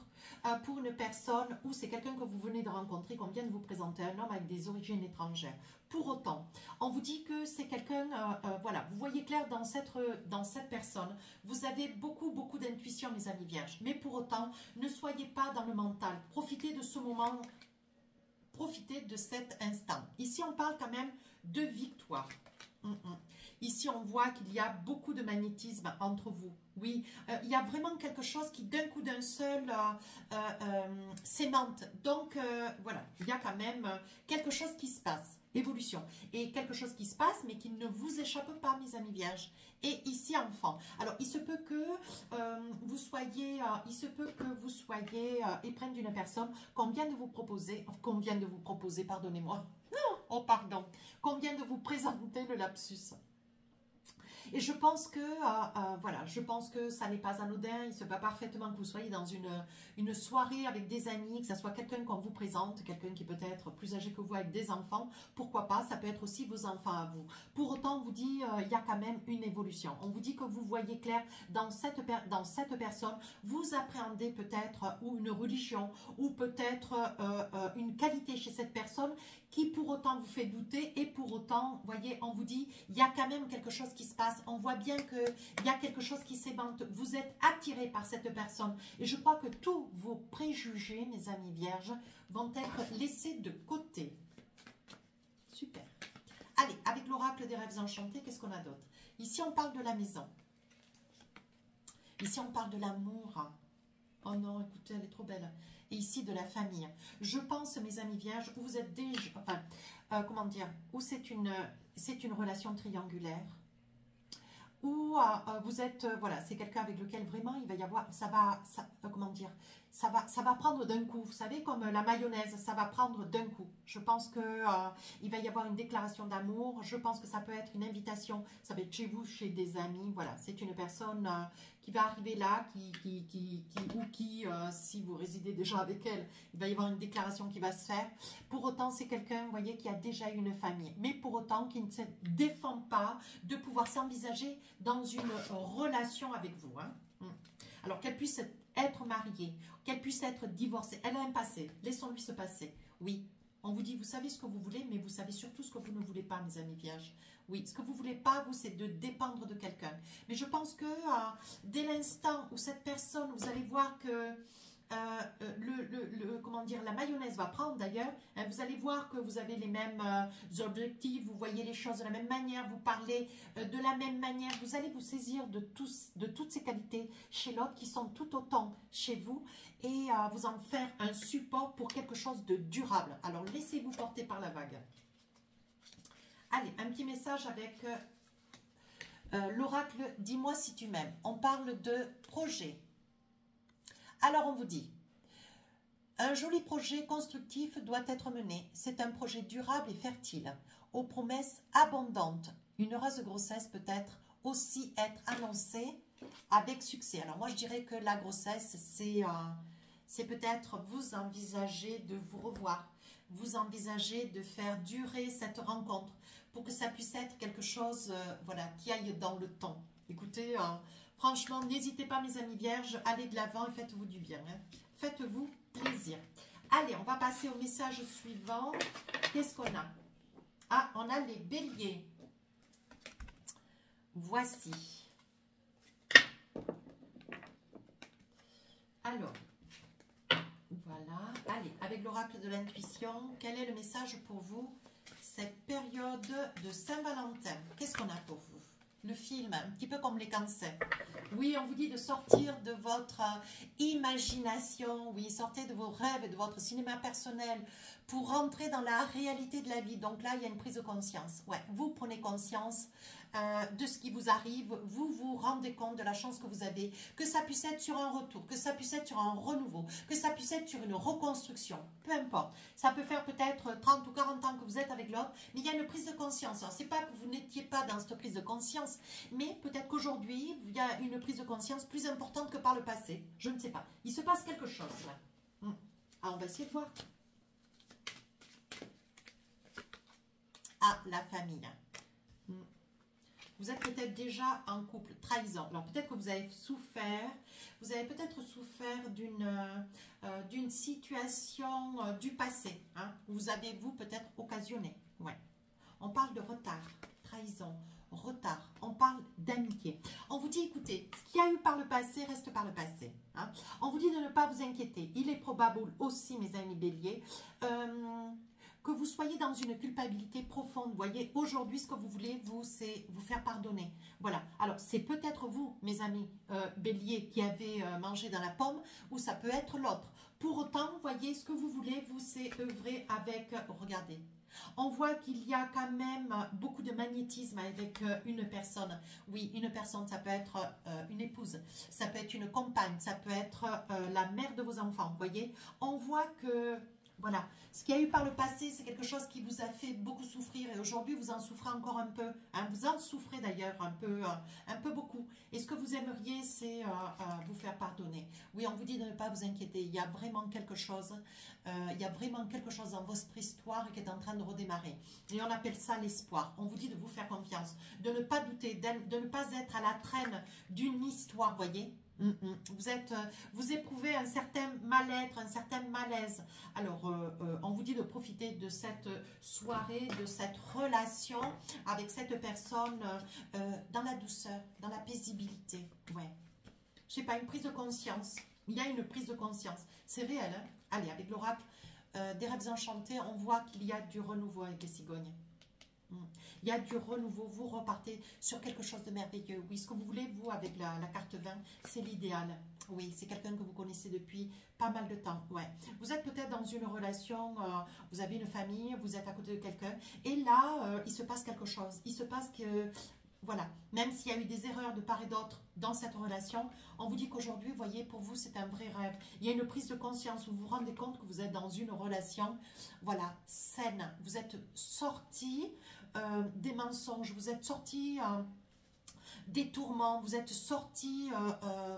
pour une personne, ou c'est quelqu'un que vous venez de rencontrer, qu'on vient de vous présenter, un homme avec des origines étrangères. Pour autant, on vous dit que c'est quelqu'un, voilà, vous voyez clair dans cette personne. Vous avez beaucoup d'intuition, mes amis vierges. Mais pour autant, ne soyez pas dans le mental. Profitez de ce moment. Profitez de cet instant. Ici, on parle quand même de victoire. Ici, on voit qu'il y a beaucoup de magnétisme entre vous. Oui, il y a vraiment quelque chose qui, d'un coup d'un seul, s'aimante. Donc, voilà, il y a quand même quelque chose qui se passe. Évolution. Et quelque chose qui se passe, mais qui ne vous échappe pas, mes amis vierges. Et ici, enfant. Alors, il se peut que vous soyez, épreint d'une personne qu'on vient de vous proposer, pardonnez-moi. Oh, pardon. Qu'on vient de vous présenter le lapsus. Et je pense que, voilà, je pense que ça n'est pas anodin. Il se peut parfaitement que vous soyez dans une soirée avec des amis, que ce soit quelqu'un qu'on vous présente, quelqu'un qui peut être plus âgé que vous avec des enfants. Pourquoi pas, ça peut être aussi vos enfants à vous. Pour autant, on vous dit, il y a quand même une évolution. On vous dit que vous voyez clair dans cette personne. Vous appréhendez peut-être ou une religion ou peut-être une qualité chez cette personne qui pour autant vous fait douter et pour autant, voyez, on vous dit, il y a quand même quelque chose qui se passe. On voit bien qu'il y a quelque chose qui s'ébante. Vous êtes attiré par cette personne. Et je crois que tous vos préjugés, mes amis vierges, vont être laissés de côté. Super. Allez, avec l'oracle des rêves enchantés, qu'est-ce qu'on a d'autre? Ici, on parle de la maison. Ici, on parle de l'amour. Oh non, écoutez, elle est trop belle. Et ici, de la famille. Je pense, mes amis vierges, où vous êtes déjà... Enfin, comment dire? Où c'est une relation triangulaire. Où vous êtes... voilà, c'est quelqu'un avec lequel vraiment il va y avoir... comment dire? Ça va prendre d'un coup. Vous savez, comme la mayonnaise, ça va prendre d'un coup. Je pense que il va y avoir une déclaration d'amour. Je pense que ça peut être une invitation. Ça peut être chez vous, chez des amis. Voilà, c'est une personne qui va arriver là, si vous résidez déjà avec elle, il va y avoir une déclaration qui va se faire. Pour autant, c'est quelqu'un, vous voyez, qui a déjà une famille. Mais pour autant, qui ne se défend pas de pouvoir s'envisager dans une relation avec vous. Hein. Alors qu'elle puisse être mariée, qu'elle puisse être divorcée. Elle a un passé, laissons-lui ce passé. Oui, on vous dit, vous savez ce que vous voulez, mais vous savez surtout ce que vous ne voulez pas, mes amis vierges. Oui, ce que vous ne voulez pas, vous, c'est de dépendre de quelqu'un. Mais je pense que dès l'instant où cette personne, vous allez voir que comment dire, la mayonnaise va prendre d'ailleurs, hein, vous allez voir que vous avez les mêmes objectifs, vous voyez les choses de la même manière, vous parlez de la même manière, vous allez vous saisir de toutes ces qualités chez l'autre qui sont tout autant chez vous et vous en faire un support pour quelque chose de durable. Alors laissez-vous porter par la vague. Allez, un petit message avec l'oracle, dis-moi si tu m'aimes. On parle de projet. Alors on vous dit, un joli projet constructif doit être mené. C'est un projet durable et fertile, aux promesses abondantes. Une heureuse grossesse peut être aussi être annoncée avec succès. Alors moi je dirais que la grossesse, c'est peut-être vous envisager de vous revoir, vous envisagez de faire durer cette rencontre pour que ça puisse être quelque chose voilà, qui aille dans le temps. Écoutez, franchement, n'hésitez pas mes amis vierges, allez de l'avant et faites-vous du bien. Hein. Faites-vous plaisir. Allez, on va passer au message suivant. Qu'est-ce qu'on a? Ah, on a les béliers. Voici. Alors, voilà. Allez, avec l'oracle de l'intuition, quel est le message pour vous cette période de Saint-Valentin? Qu'est-ce qu'on a pour vous? Le film, un petit peu comme les cancers. Oui, on vous dit de sortir de votre imagination, oui, sortez de vos rêves et de votre cinéma personnel pour rentrer dans la réalité de la vie. Donc là, il y a une prise de conscience. Ouais, vous prenez conscience de ce qui vous arrive, vous vous rendez compte de la chance que vous avez, que ça puisse être sur un retour, que ça puisse être sur un renouveau, que ça puisse être sur une reconstruction, peu importe. Ça peut faire peut-être 30 ou 40 ans que vous êtes avec l'autre, mais il y a une prise de conscience. Alors, c'est pas que vous n'étiez pas dans cette prise de conscience, mais peut-être qu'aujourd'hui, il y a une prise de conscience plus importante que par le passé. Je ne sais pas. Il se passe quelque chose là. Ah, on va essayer de voir. Ah, la famille. Vous êtes peut-être déjà en couple, trahison. Alors peut-être que vous avez souffert, d'une situation du passé. Hein, vous avez vous peut-être occasionné. Ouais. On parle de retard, trahison, retard. On parle d'amitié. On vous dit, écoutez, ce qu'il y a eu par le passé reste par le passé. Hein. On vous dit de ne pas vous inquiéter. Il est probable aussi, mes amis béliers, que vous soyez dans une culpabilité profonde. Vous voyez, aujourd'hui, ce que vous voulez, vous, c'est vous faire pardonner. Voilà. Alors, c'est peut-être vous, mes amis béliers, qui avez mangé dans la pomme, ou ça peut être l'autre. Pour autant, vous voyez, ce que vous voulez, vous, c'est œuvrer avec, regardez, on voit qu'il y a quand même beaucoup de magnétisme avec une personne. Oui, une personne, ça peut être une épouse, ça peut être une compagne, ça peut être la mère de vos enfants. Vous voyez, on voit que... Voilà, ce qu'il y a eu par le passé, c'est quelque chose qui vous a fait beaucoup souffrir et aujourd'hui, vous en souffrez encore un peu. Hein, vous en souffrez d'ailleurs un peu beaucoup. Et ce que vous aimeriez, c'est vous faire pardonner. Oui, on vous dit de ne pas vous inquiéter. Il y a vraiment quelque chose, dans votre histoire qui est en train de redémarrer. Et on appelle ça l'espoir. On vous dit de vous faire confiance, de ne pas douter, de ne pas être à la traîne d'une histoire, vous voyez. Vous éprouvez un certain mal-être, un certain malaise. Alors, on vous dit de profiter de cette soirée, de cette relation avec cette personne dans la douceur, dans la paisibilité. Ouais. Je sais pas, une prise de conscience. Il y a une prise de conscience. C'est réel, hein? Allez, avec l'oracle des rêves enchantés, on voit qu'il y a du renouveau avec les cigognes. Il y a du renouveau, vous repartez sur quelque chose de merveilleux. Oui, ce que vous voulez, vous, avec la carte 20, c'est l'idéal. Oui, c'est quelqu'un que vous connaissez depuis pas mal de temps. Ouais. Vous êtes peut-être dans une relation, vous avez une famille, vous êtes à côté de quelqu'un, et là, il se passe quelque chose. Il se passe que... Voilà, même s'il y a eu des erreurs de part et d'autre dans cette relation, on vous dit qu'aujourd'hui, vous voyez, pour vous, c'est un vrai rêve. Il y a une prise de conscience où vous vous rendez compte que vous êtes dans une relation, voilà, saine. Vous êtes sorti des mensonges, vous êtes sorti des tourments, vous êtes sorti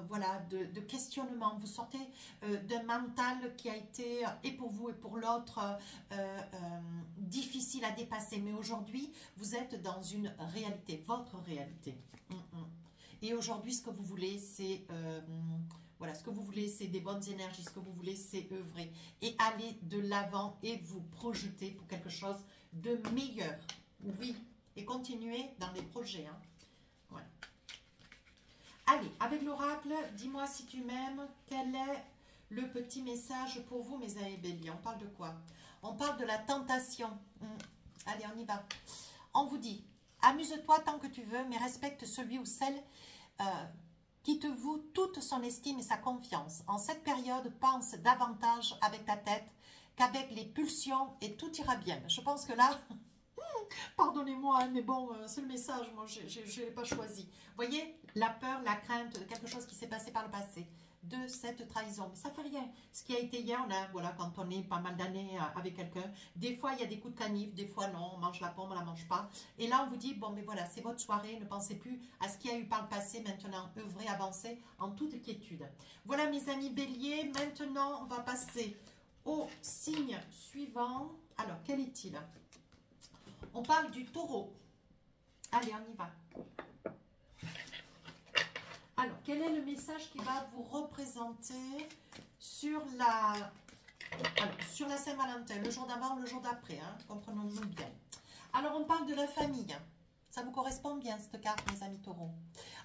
voilà, de questionnements, vous sortez d'un mental qui a été, et pour vous et pour l'autre, difficile à dépasser. Mais aujourd'hui, vous êtes dans une réalité, votre réalité. Et aujourd'hui, ce que vous voulez, c'est voilà, ce que vous voulez, c'est des bonnes énergies. Ce que vous voulez, c'est œuvrer et aller de l'avant et vous projeter pour quelque chose de meilleur. Oui, et continuer dans les projets. Hein. Voilà. Allez, avec l'oracle, dis-moi si tu m'aimes, quel est le petit message pour vous, mes amis béliers? On parle de quoi? On parle de la tentation. Allez, on y va. On vous dit, amuse-toi tant que tu veux, mais respecte celui ou celle qui te voue toute son estime et sa confiance. En cette période, pense davantage avec ta tête qu'avec les pulsions et tout ira bien. Je pense que là... Pardonnez-moi, mais bon, c'est le message, moi, je ne l'ai pas choisi. Vous voyez, la peur, la crainte de quelque chose qui s'est passé par le passé, de cette trahison. Mais ça ne fait rien. Ce qui a été hier, on a, voilà, quand on est pas mal d'années avec quelqu'un, des fois, il y a des coups de canif, des fois, non, on mange la pomme, on ne la mange pas. Et là, on vous dit, bon, mais voilà, c'est votre soirée, ne pensez plus à ce qu'il y a eu par le passé, maintenant, œuvrez, avancez en toute quiétude. Voilà, mes amis béliers, maintenant, on va passer au signe suivant. Alors, quel est-il ? On parle du taureau. Allez, on y va. Alors, quel est le message qui va vous représenter sur la Saint-Valentin, le jour d'avant ou le jour d'après, hein, comprenons-nous bien. Alors, on parle de la famille. Ça vous correspond bien, cette carte, mes amis taureaux.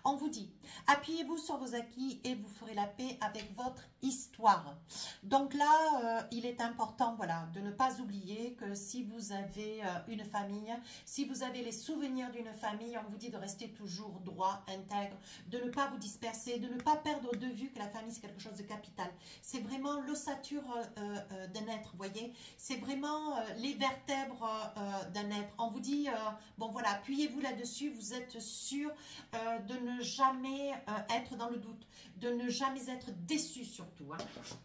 On vous dit, appuyez-vous sur vos acquis et vous ferez la paix avec votre histoire. Donc là, il est important, voilà, de ne pas oublier que si vous avez une famille, si vous avez les souvenirs d'une famille, on vous dit de rester toujours droit, intègre, de ne pas vous disperser, de ne pas perdre de vue que la famille, c'est quelque chose de capital. C'est vraiment l'ossature d'un être, vous voyez. C'est vraiment les vertèbres d'un être. On vous dit, bon voilà, appuyez-vous là-dessus, vous êtes sûr de ne jamais être dans le doute, de ne jamais être déçu surtout. Hein.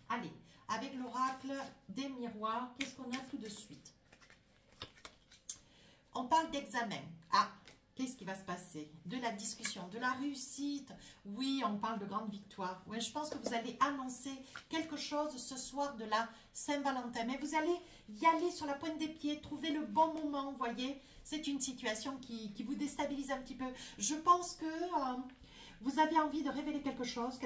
Allez, avec l'oracle des miroirs, qu'est-ce qu'on a tout de suite? On parle d'examen. Ah, qu'est-ce qui va se passer? De la discussion, de la réussite. Oui, on parle de grande victoire. Oui, je pense que vous allez annoncer quelque chose ce soir de la Saint-Valentin. Mais vous allez y aller sur la pointe des pieds, trouver le bon moment, vous voyez. C'est une situation qui vous déstabilise un petit peu. Je pense que vous avez envie de révéler quelque chose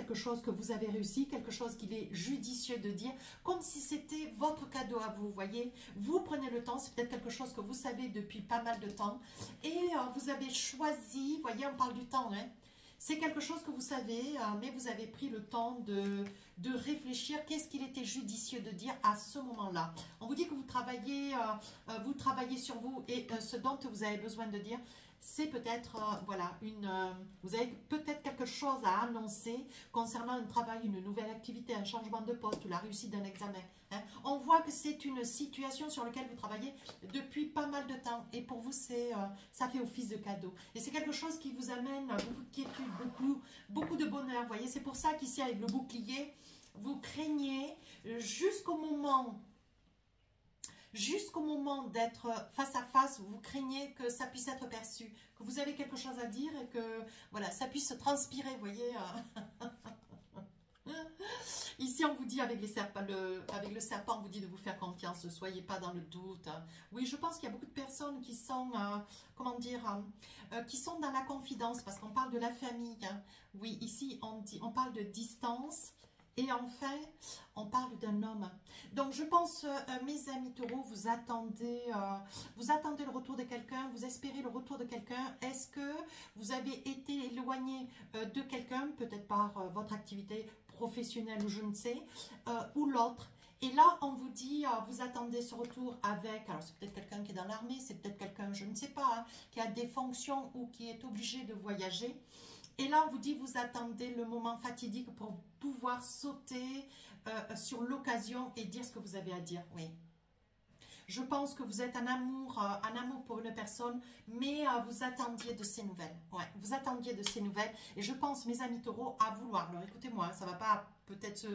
que vous avez réussi, quelque chose qu'il est judicieux de dire, comme si c'était votre cadeau à vous, voyez. Vous prenez le temps, c'est peut-être quelque chose que vous savez depuis pas mal de temps, et vous avez choisi, voyez, on parle du temps, hein. C'est quelque chose que vous savez, mais vous avez pris le temps de réfléchir. Qu'est-ce qu'il était judicieux de dire à ce moment-là? On vous dit que vous travaillez sur vous et ce dont vous avez besoin de dire, c'est peut-être, voilà, vous avez peut-être quelque chose à annoncer concernant un travail, une nouvelle activité, un changement de poste ou la réussite d'un examen. Hein. On voit que c'est une situation sur laquelle vous travaillez depuis pas mal de temps et pour vous, ça fait office de cadeau. Et c'est quelque chose qui vous amène beaucoup de quiétude, beaucoup de bonheur. Vous voyez, c'est pour ça qu'ici, avec le bouclier, vous craignez jusqu'au moment d'être face à face, vous craignez que ça puisse être perçu, que vous avez quelque chose à dire et que voilà, ça puisse se transpirer, vous voyez. Ici, on vous dit avec le serpent, on vous dit de vous faire confiance, ne soyez pas dans le doute. Oui, je pense qu'il y a beaucoup de personnes qui sont, comment dire, qui sont dans la confidence, parce qu'on parle de la famille. Hein. Oui, ici, on parle de distance. Et enfin, on parle d'un homme. Donc, je pense, mes amis taureaux, vous attendez le retour de quelqu'un, vous espérez le retour de quelqu'un. Est-ce que vous avez été éloigné de quelqu'un, peut-être par votre activité professionnelle ou je ne sais, ou l'autre? Et là, on vous dit, vous attendez ce retour avec, alors c'est peut-être quelqu'un qui est dans l'armée, c'est peut-être quelqu'un, je ne sais pas, hein, qui a des fonctions ou qui est obligé de voyager. Et là, on vous dit, vous attendez le moment fatidique pour pouvoir sauter sur l'occasion et dire ce que vous avez à dire. Oui. Je pense que vous êtes en amour pour une personne, mais vous attendiez de ces nouvelles. Ouais, vous attendiez de ces nouvelles. Et je pense, mes amis taureaux, à vouloir. Alors, écoutez-moi, ça ne va pas peut-être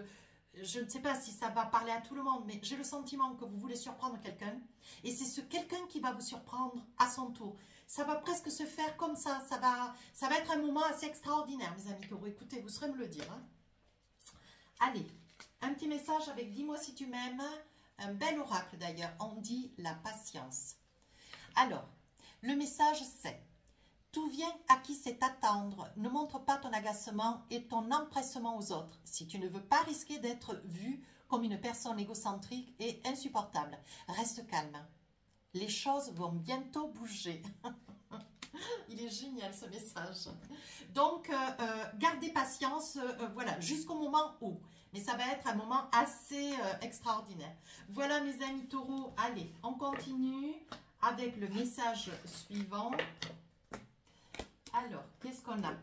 je ne sais pas si ça va parler à tout le monde, mais j'ai le sentiment que vous voulez surprendre quelqu'un. Et c'est ce quelqu'un qui va vous surprendre à son tour. Ça va presque se faire comme ça. Ça va être un moment assez extraordinaire, mes amis taureaux. Écoutez, vous saurez me le dire. Hein. Allez, un petit message avec « Dis-moi si tu m'aimes ». Un bel oracle d'ailleurs. On dit la patience. Alors, le message c'est Tout vient à qui sait attendre. Ne montre pas ton agacement et ton empressement aux autres. Si tu ne veux pas risquer d'être vu comme une personne égocentrique et insupportable, reste calme. Les choses vont bientôt bouger. Il est génial ce message. Donc, gardez patience, voilà, jusqu'au moment où. Mais ça va être un moment assez extraordinaire. Voilà mes amis taureaux. Allez, on continue avec le message suivant. Alors, qu'est-ce qu'on a?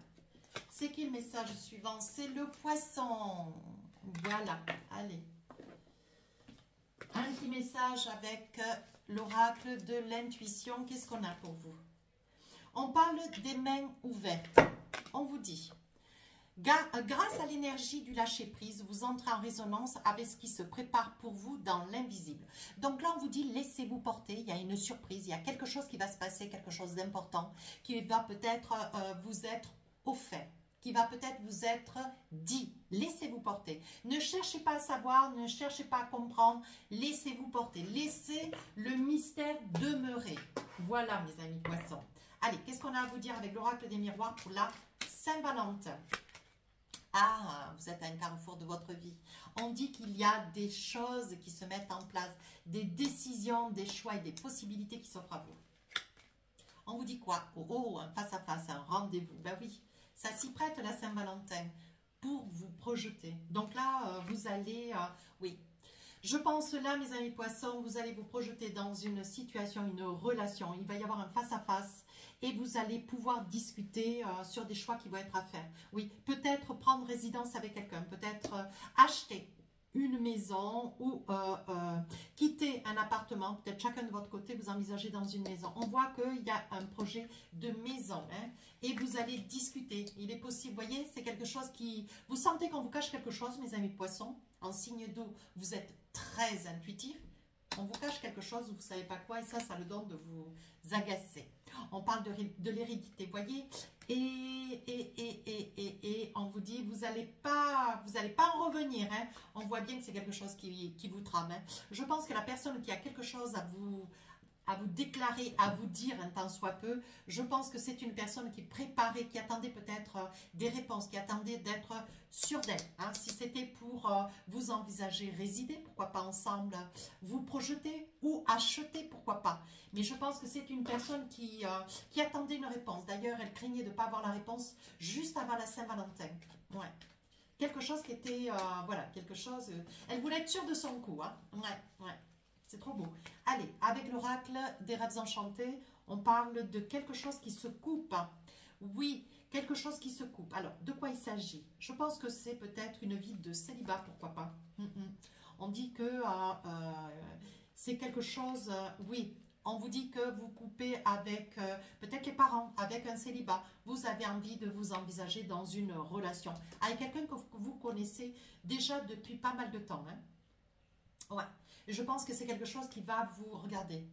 C'est qui le message suivant? C'est le poisson. Voilà, allez. Un petit message avec l'oracle de l'intuition. Qu'est-ce qu'on a pour vous? On parle des mains ouvertes. On vous dit, grâce à l'énergie du lâcher-prise, vous entrez en résonance avec ce qui se prépare pour vous dans l'invisible. Donc là, on vous dit, laissez-vous porter. Il y a une surprise, il y a quelque chose qui va se passer, quelque chose d'important, qui va peut-être vous être offert, qui va peut-être vous être dit. Laissez-vous porter. Ne cherchez pas à savoir, ne cherchez pas à comprendre. Laissez-vous porter. Laissez le mystère demeurer. Voilà, mes amis poissons. Allez, qu'est-ce qu'on a à vous dire avec l'oracle des miroirs pour la Saint-Valentin? Ah, vous êtes à un carrefour de votre vie. On dit qu'il y a des choses qui se mettent en place, des décisions, des choix et des possibilités qui s'offrent à vous. On vous dit quoi? Oh, un face-à-face, un rendez-vous. Ben oui, ça s'y prête la Saint-Valentin pour vous projeter. Donc là, vous allez, oui. Je pense là, mes amis poissons, vous allez vous projeter dans une situation, une relation. Il va y avoir un face-à-face et vous allez pouvoir discuter sur des choix qui vont être à faire. Oui, peut-être prendre résidence avec quelqu'un, peut-être acheter une maison ou quitter un appartement. Peut-être chacun de votre côté, vous envisagez dans une maison. On voit qu'il y a un projet de maison hein, et vous allez discuter. Il est possible, vous voyez, c'est quelque chose qui... Vous sentez qu'on vous cache quelque chose, mes amis poissons. En signe d'eau, vous êtes très intuitif. On vous cache quelque chose, vous ne savez pas quoi, et ça a le don de vous agacer. On parle de l'hérédité, vous voyez, et on vous dit, vous n'allez pas en revenir. Hein. On voit bien que c'est quelque chose qui vous trame. Hein. Je pense que la personne qui a quelque chose à vous déclarer, à vous dire un tant soit peu, je pense que c'est une personne qui préparait, qui attendait peut-être des réponses, qui attendait d'être sûre d'elle. Hein. Si c'était pour vous envisager résider, pourquoi pas ensemble, vous projeter ou acheter, pourquoi pas. Mais je pense que c'est une personne qui attendait une réponse. D'ailleurs, elle craignait de ne pas avoir la réponse juste avant la Saint-Valentin. Ouais. Quelque chose qui était, voilà, quelque chose, elle voulait être sûre de son coup. Hein. Ouais. C'est trop beau. Allez, avec l'oracle des rêves enchantés, on parle de quelque chose qui se coupe. Oui, quelque chose qui se coupe. Alors, de quoi il s'agit? Je pense que c'est peut-être une vie de célibat, pourquoi pas. On dit que c'est quelque chose... oui, on vous dit que vous coupez avec peut-être les parents, avec un célibat. Vous avez envie de vous envisager dans une relation avec quelqu'un que vous connaissez déjà depuis pas mal de temps. Hein? Ouais. Je pense que c'est quelque chose qui va vous regarder.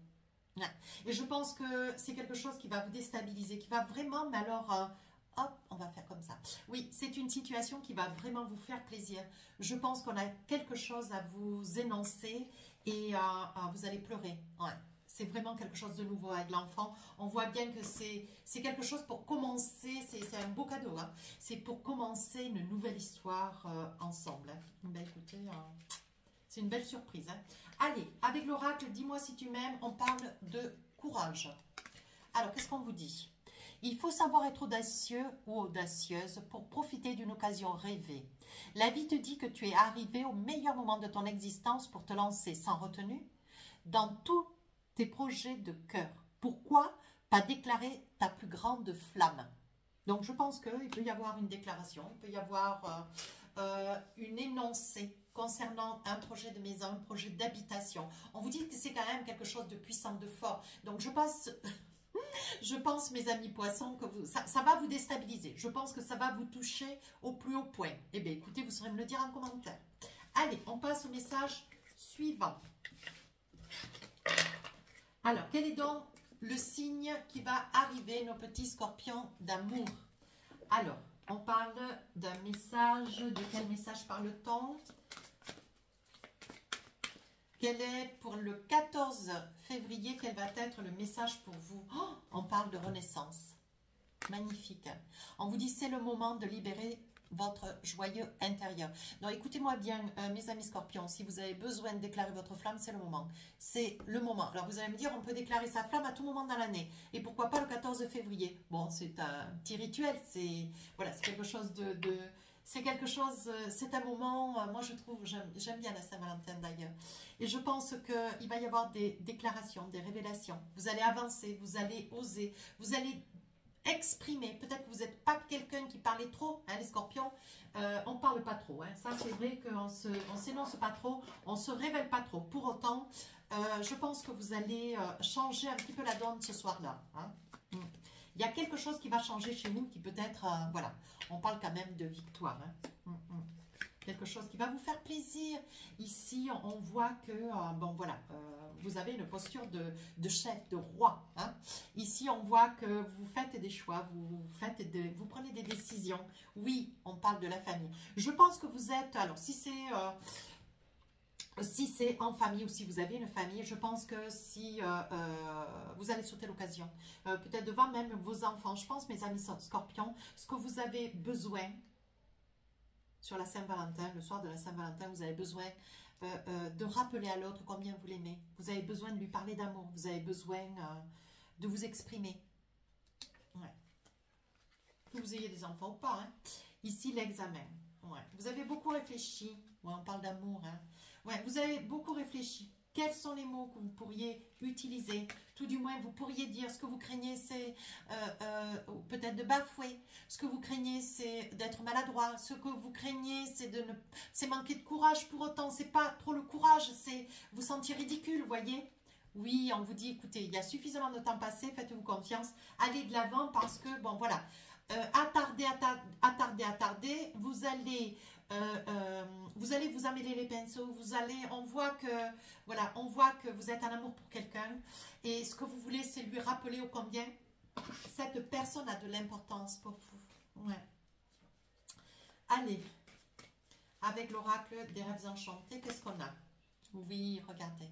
Ouais. Et je pense que c'est quelque chose qui va vous déstabiliser, qui va vraiment, mais alors, hop, on va faire comme ça. Oui, c'est une situation qui va vraiment vous faire plaisir. Je pense qu'on a quelque chose à vous énoncer et vous allez pleurer. Ouais. C'est vraiment quelque chose de nouveau avec l'enfant. On voit bien que c'est quelque chose pour commencer, c'est un beau cadeau. Hein. C'est pour commencer une nouvelle histoire ensemble. Hein. Ben écoutez... c'est une belle surprise. Hein. Allez, avec l'oracle, dis-moi si tu m'aimes, on parle de courage. Alors, qu'est-ce qu'on vous dit? Il faut savoir être audacieux ou audacieuse pour profiter d'une occasion rêvée. La vie te dit que tu es arrivé au meilleur moment de ton existence pour te lancer sans retenue dans tous tes projets de cœur. Pourquoi pas déclarer ta plus grande flamme? Donc, je pense qu'il peut y avoir une déclaration, il peut y avoir une énoncée concernant un projet de maison, un projet d'habitation. On vous dit que c'est quand même quelque chose de puissant, de fort. Donc, je pense, mes amis poissons, que ça va vous déstabiliser. Je pense que ça va vous toucher au plus haut point. Eh bien, écoutez, vous saurez me le dire en commentaire. Allez, on passe au message suivant. Alors, quel est donc le signe qui va arriver, nos petits scorpions d'amour? Alors, on parle d'un message. De quel message parle-t-on? Quel est pour le 14 février, quel va être le message pour vous? Oh, on parle de renaissance. Magnifique. On vous dit c'est le moment de libérer votre joyeux intérieur. Donc écoutez-moi bien, mes amis scorpions, si vous avez besoin de déclarer votre flamme, c'est le moment. C'est le moment. Alors vous allez me dire, on peut déclarer sa flamme à tout moment dans l'année. Et pourquoi pas le 14 février? Bon, c'est un petit rituel, c'est voilà, c'est quelque chose c'est quelque chose, c'est un moment, moi je trouve, j'aime bien la Saint-Valentin d'ailleurs. Et je pense qu'il va y avoir des déclarations, des révélations. Vous allez avancer, vous allez oser, vous allez exprimer. Peut-être que vous n'êtes pas quelqu'un qui parlait trop, hein, les scorpions. On ne parle pas trop. Hein. Ça, c'est vrai qu'on ne s'énonce pas trop, on ne se révèle pas trop. Pour autant, je pense que vous allez changer un petit peu la donne ce soir-là. Hein. Il y a quelque chose qui va changer chez vous qui peut-être, voilà, on parle quand même de victoire. Hein. Quelque chose qui va vous faire plaisir. Ici, on voit que, bon voilà, vous avez une posture de chef, de roi. Hein. Ici, on voit que vous faites des choix, vous prenez des décisions. Oui, on parle de la famille. Je pense que vous êtes, alors si c'est en famille ou si vous avez une famille, je pense que si vous allez sauter l'occasion, peut-être devant même vos enfants, je pense, mes amis scorpions, ce que vous avez besoin, sur la Saint-Valentin, le soir de la Saint-Valentin, vous avez besoin de rappeler à l'autre combien vous l'aimez. Vous avez besoin de lui parler d'amour. Vous avez besoin de vous exprimer. Ouais. Que vous ayez des enfants ou pas. Hein. Ici, l'examen. Ouais. Vous avez beaucoup réfléchi. Ouais, on parle d'amour. Hein. Ouais, vous avez beaucoup réfléchi. Quels sont les mots que vous pourriez utiliser? Tout du moins, vous pourriez dire ce que vous craignez, c'est peut-être de bafouer. Ce que vous craignez, c'est d'être maladroit. Ce que vous craignez, c'est manquer de courage. Pour autant, c'est pas trop le courage, c'est vous sentir ridicule, voyez? Oui, on vous dit, écoutez, il y a suffisamment de temps passé, faites-vous confiance, allez de l'avant parce que, bon, voilà, attarder, vous allez vous emmêler les pinceaux, on voit que, voilà, on voit que vous êtes en amour pour quelqu'un et ce que vous voulez, c'est lui rappeler ô combien cette personne a de l'importance pour vous. Ouais. Allez, avec l'oracle des rêves enchantés, qu'est-ce qu'on a? Oui, regardez.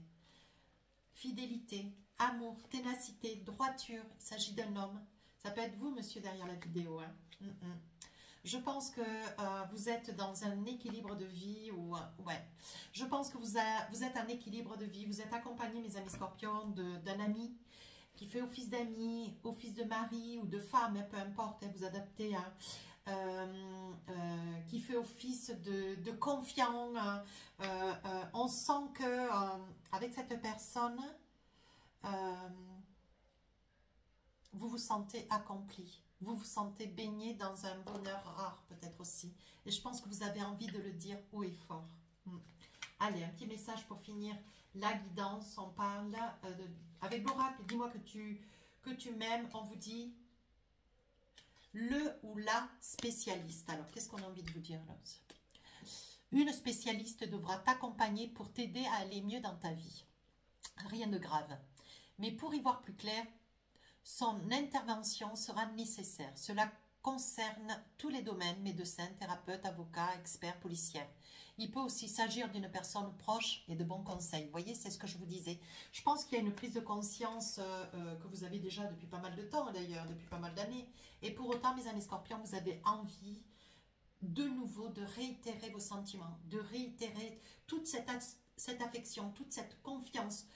Fidélité, amour, ténacité, droiture, il s'agit d'un homme. Ça peut être vous, monsieur, derrière la vidéo. Hein. Je pense que vous êtes dans un équilibre de vie. Ouais. Je pense que vous êtes en équilibre de vie. Vous êtes accompagné, mes amis scorpions, d'un ami qui fait office d'ami, office de mari ou de femme, hein, peu importe, hein, vous adaptez. Hein, qui fait office de confiant. On sent que avec cette personne, vous vous sentez accompli. Vous vous sentez baigné dans un bonheur rare peut-être aussi. Et je pense que vous avez envie de le dire haut et fort. Allez, un petit message pour finir la guidance. On parle avec l'oracle. Dis-moi que tu m'aimes. On vous dit le ou la spécialiste. Alors, qu'est-ce qu'on a envie de vous dire là? Une spécialiste devra t'accompagner pour t'aider à aller mieux dans ta vie. Rien de grave. Mais pour y voir plus clair, son intervention sera nécessaire. Cela concerne tous les domaines, médecins, thérapeutes, avocats, experts, policiers. Il peut aussi s'agir d'une personne proche et de bons conseils. Vous voyez, c'est ce que je vous disais. Je pense qu'il y a une prise de conscience que vous avez déjà depuis pas mal de temps d'ailleurs, depuis pas mal d'années. Et pour autant, mes amis scorpions, vous avez envie de nouveau de réitérer vos sentiments, de réitérer toute cette affection, toute cette confiance,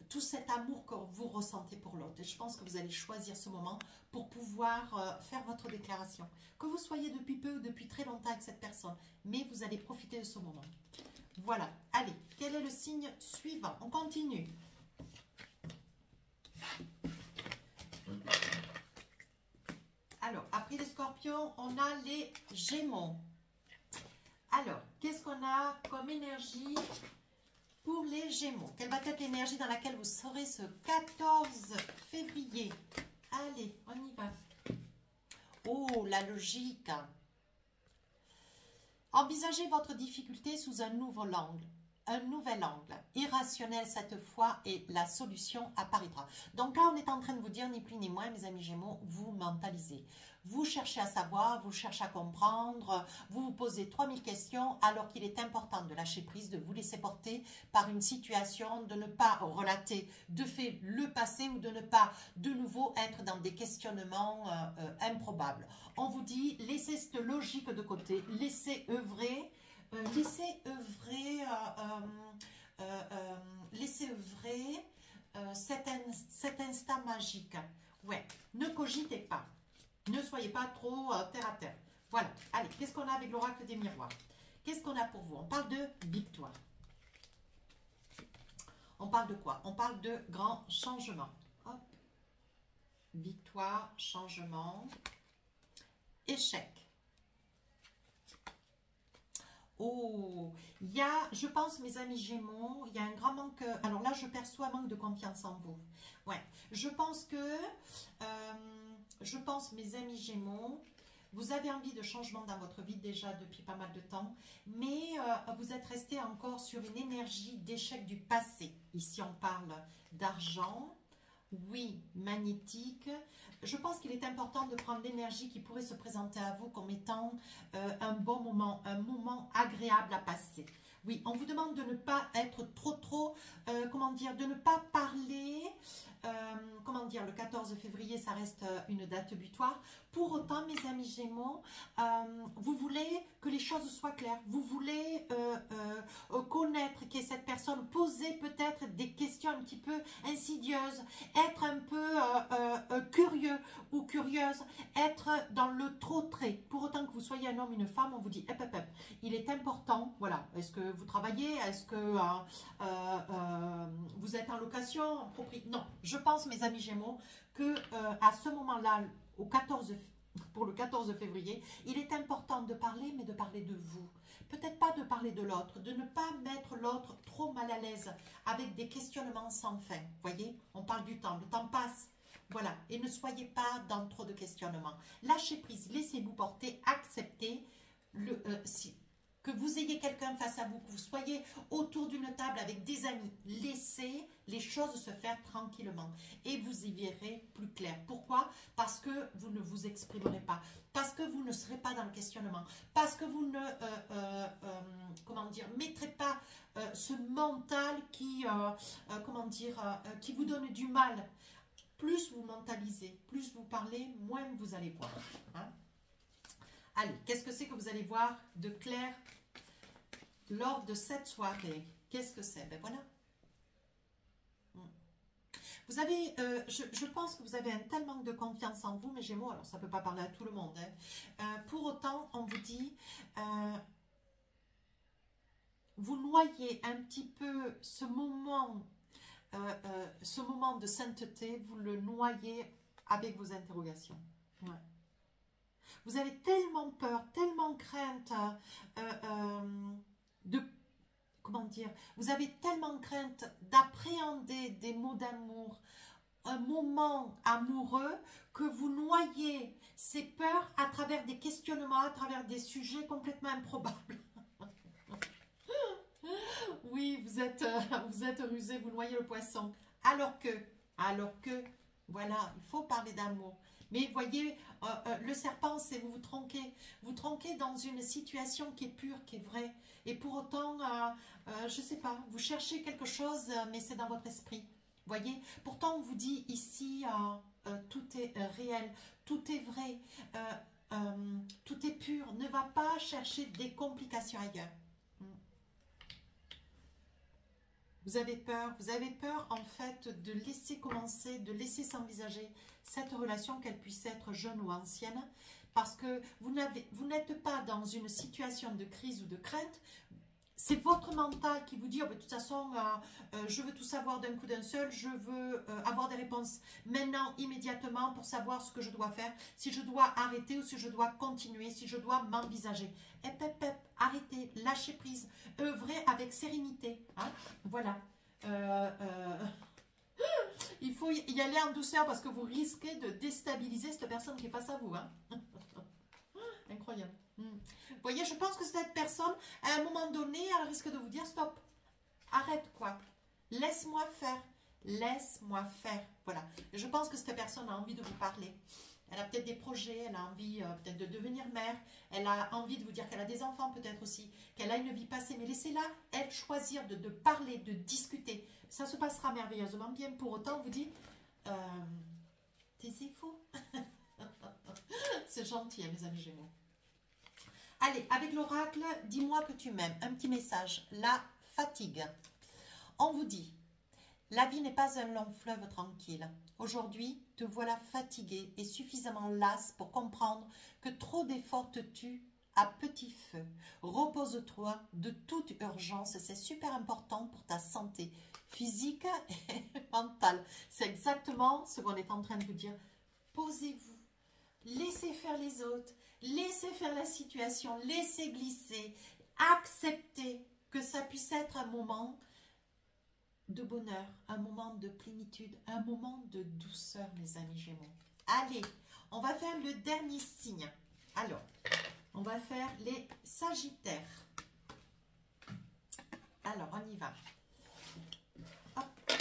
tout cet amour que vous ressentez pour l'autre. Et je pense que vous allez choisir ce moment pour pouvoir faire votre déclaration. Que vous soyez depuis peu ou depuis très longtemps avec cette personne, mais vous allez profiter de ce moment. Voilà. Allez, quel est le signe suivant? On continue. Alors, après les scorpions, on a les gémeaux. Alors, qu'est-ce qu'on a comme énergie pour les gémeaux? Quelle va être l'énergie dans laquelle vous serez ce 14 février? Allez, on y va. Oh, la logique. Envisagez votre difficulté sous un nouveau angle. un nouvel angle, irrationnel cette fois, et la solution apparaîtra. Donc là, on est en train de vous dire, ni plus ni moins, mes amis Gémeaux, vous mentalisez. Vous cherchez à savoir, vous cherchez à comprendre, vous vous posez 3000 questions, alors qu'il est important de lâcher prise, de vous laisser porter par une situation, de ne pas relater de fait le passé ou de ne pas de nouveau être dans des questionnements improbables. On vous dit, laissez cette logique de côté, laissez œuvrer, cet instant magique. Ouais, ne cogitez pas. Ne soyez pas trop terre à terre. Voilà. Allez, qu'est-ce qu'on a avec l'oracle des miroirs? Qu'est-ce qu'on a pour vous? On parle de victoire. On parle de quoi? On parle de grand changement. Hop. Victoire, changement, échec. Oh, il y a, je pense, mes amis Gémeaux, il y a un grand manque. Alors là, je perçois un manque de confiance en vous. Ouais, je pense, mes amis Gémeaux, vous avez envie de changement dans votre vie déjà depuis pas mal de temps, mais vous êtes resté encore sur une énergie d'échec du passé. Ici, on parle d'argent. Oui, magnétique. Je pense qu'il est important de prendre l'énergie qui pourrait se présenter à vous comme étant un bon moment, un moment agréable à passer. Oui, on vous demande de ne pas être trop, comment dire, de ne pas parler, comment dire, le 14 février, ça reste une date butoir. Pour autant, mes amis Gémeaux, vous voulez que les choses soient claires. Vous voulez connaître qui est cette personne, poser peut-être des questions un petit peu insidieuses, être un peu curieux ou curieuse, être dans le trop trait. Pour autant que vous soyez un homme, une femme, on vous dit, il est important, voilà, est-ce que vous travaillez, est-ce que vous êtes en location, en propriété? Non, je pense, mes amis Gémeaux, que à ce moment-là, pour le 14 février, il est important de parler, mais de parler de vous. Peut-être pas de parler de l'autre, de ne pas mettre l'autre trop mal à l'aise avec des questionnements sans fin. Voyez, on parle du temps, le temps passe. Voilà, et ne soyez pas dans trop de questionnements. Lâchez prise, laissez-vous porter, acceptez que vous ayez quelqu'un face à vous, que vous soyez autour d'une table avec des amis. Laissez les choses se faire tranquillement et vous y verrez plus clair. Pourquoi? Parce que vous ne vous exprimerez pas, parce que vous ne serez pas dans le questionnement, parce que vous ne mettrez pas ce mental qui vous donne du mal. Plus vous mentalisez, plus vous parlez, moins vous allez voir. Hein? Allez, qu'est-ce que c'est que vous allez voir de clair lors de cette soirée? Qu'est-ce que c'est? Ben voilà. Vous avez, je pense que vous avez un tel manque de confiance en vous, mes Gémeaux, alors ça ne peut pas parler à tout le monde. Hein. Pour autant, on vous dit, vous noyez un petit peu ce moment de sainteté, vous le noyez avec vos interrogations. Ouais. Vous avez tellement peur, tellement crainte vous avez tellement crainte d'appréhender des mots d'amour, un moment amoureux, que vous noyez ces peurs à travers des questionnements, à travers des sujets complètement improbables. Oui, vous êtes rusé, vous noyez le poisson. Alors que, voilà, il faut parler d'amour. Mais voyez, le serpent, c'est vous tronquez. Vous tronquez dans une situation qui est pure, qui est vraie. Et pour autant, je ne sais pas, vous cherchez quelque chose, mais c'est dans votre esprit. Voyez, pourtant on vous dit ici, tout est réel, tout est vrai, tout est pur. Ne va pas chercher des complications ailleurs. Vous avez peur en fait de laisser commencer, de laisser s'envisager cette relation, qu'elle puisse être jeune ou ancienne, parce que vous n'êtes pas dans une situation de crise ou de crainte. C'est votre mental qui vous dit, oh, de toute façon, je veux tout savoir d'un coup d'un seul, je veux avoir des réponses maintenant, immédiatement, pour savoir ce que je dois faire, si je dois arrêter ou si je dois continuer, si je dois m'envisager. Arrêtez, lâchez prise, œuvrez avec sérénité. Hein, voilà. Il faut y aller en douceur parce que vous risquez de déstabiliser cette personne qui est face à vous. Hein. Incroyable. Vous voyez, je pense que cette personne, à un moment donné, elle risque de vous dire stop. arrête quoi. Laisse-moi faire. Laisse-moi faire. Voilà. Et je pense que cette personne a envie de vous parler. Elle a peut-être des projets, elle a envie peut-être de devenir mère, elle a envie de vous dire qu'elle a des enfants peut-être aussi, qu'elle a une vie passée. Mais laissez-la, elle, choisir de parler, de discuter. Ça se passera merveilleusement bien. Pour autant, on vous dit, c'est faux. C'est gentil, hein, mes amis Gémeaux. Allez, avec l'oracle, dis-moi que tu m'aimes. Un petit message. La fatigue. On vous dit, la vie n'est pas un long fleuve tranquille. Aujourd'hui, te voilà fatigué et suffisamment lasse pour comprendre que trop d'efforts te tuent à petit feu. Repose-toi de toute urgence. C'est super important pour ta santé physique et mentale. C'est exactement ce qu'on est en train de vous dire. Posez-vous. Laissez faire les autres. Laissez faire la situation. Laissez glisser. Acceptez que ça puisse être un moment de bonheur, un moment de plénitude, un moment de douceur, mes amis Gémeaux. Allez, on va faire le dernier signe. Alors, on va faire les Sagittaires. Alors, on y va. Hop.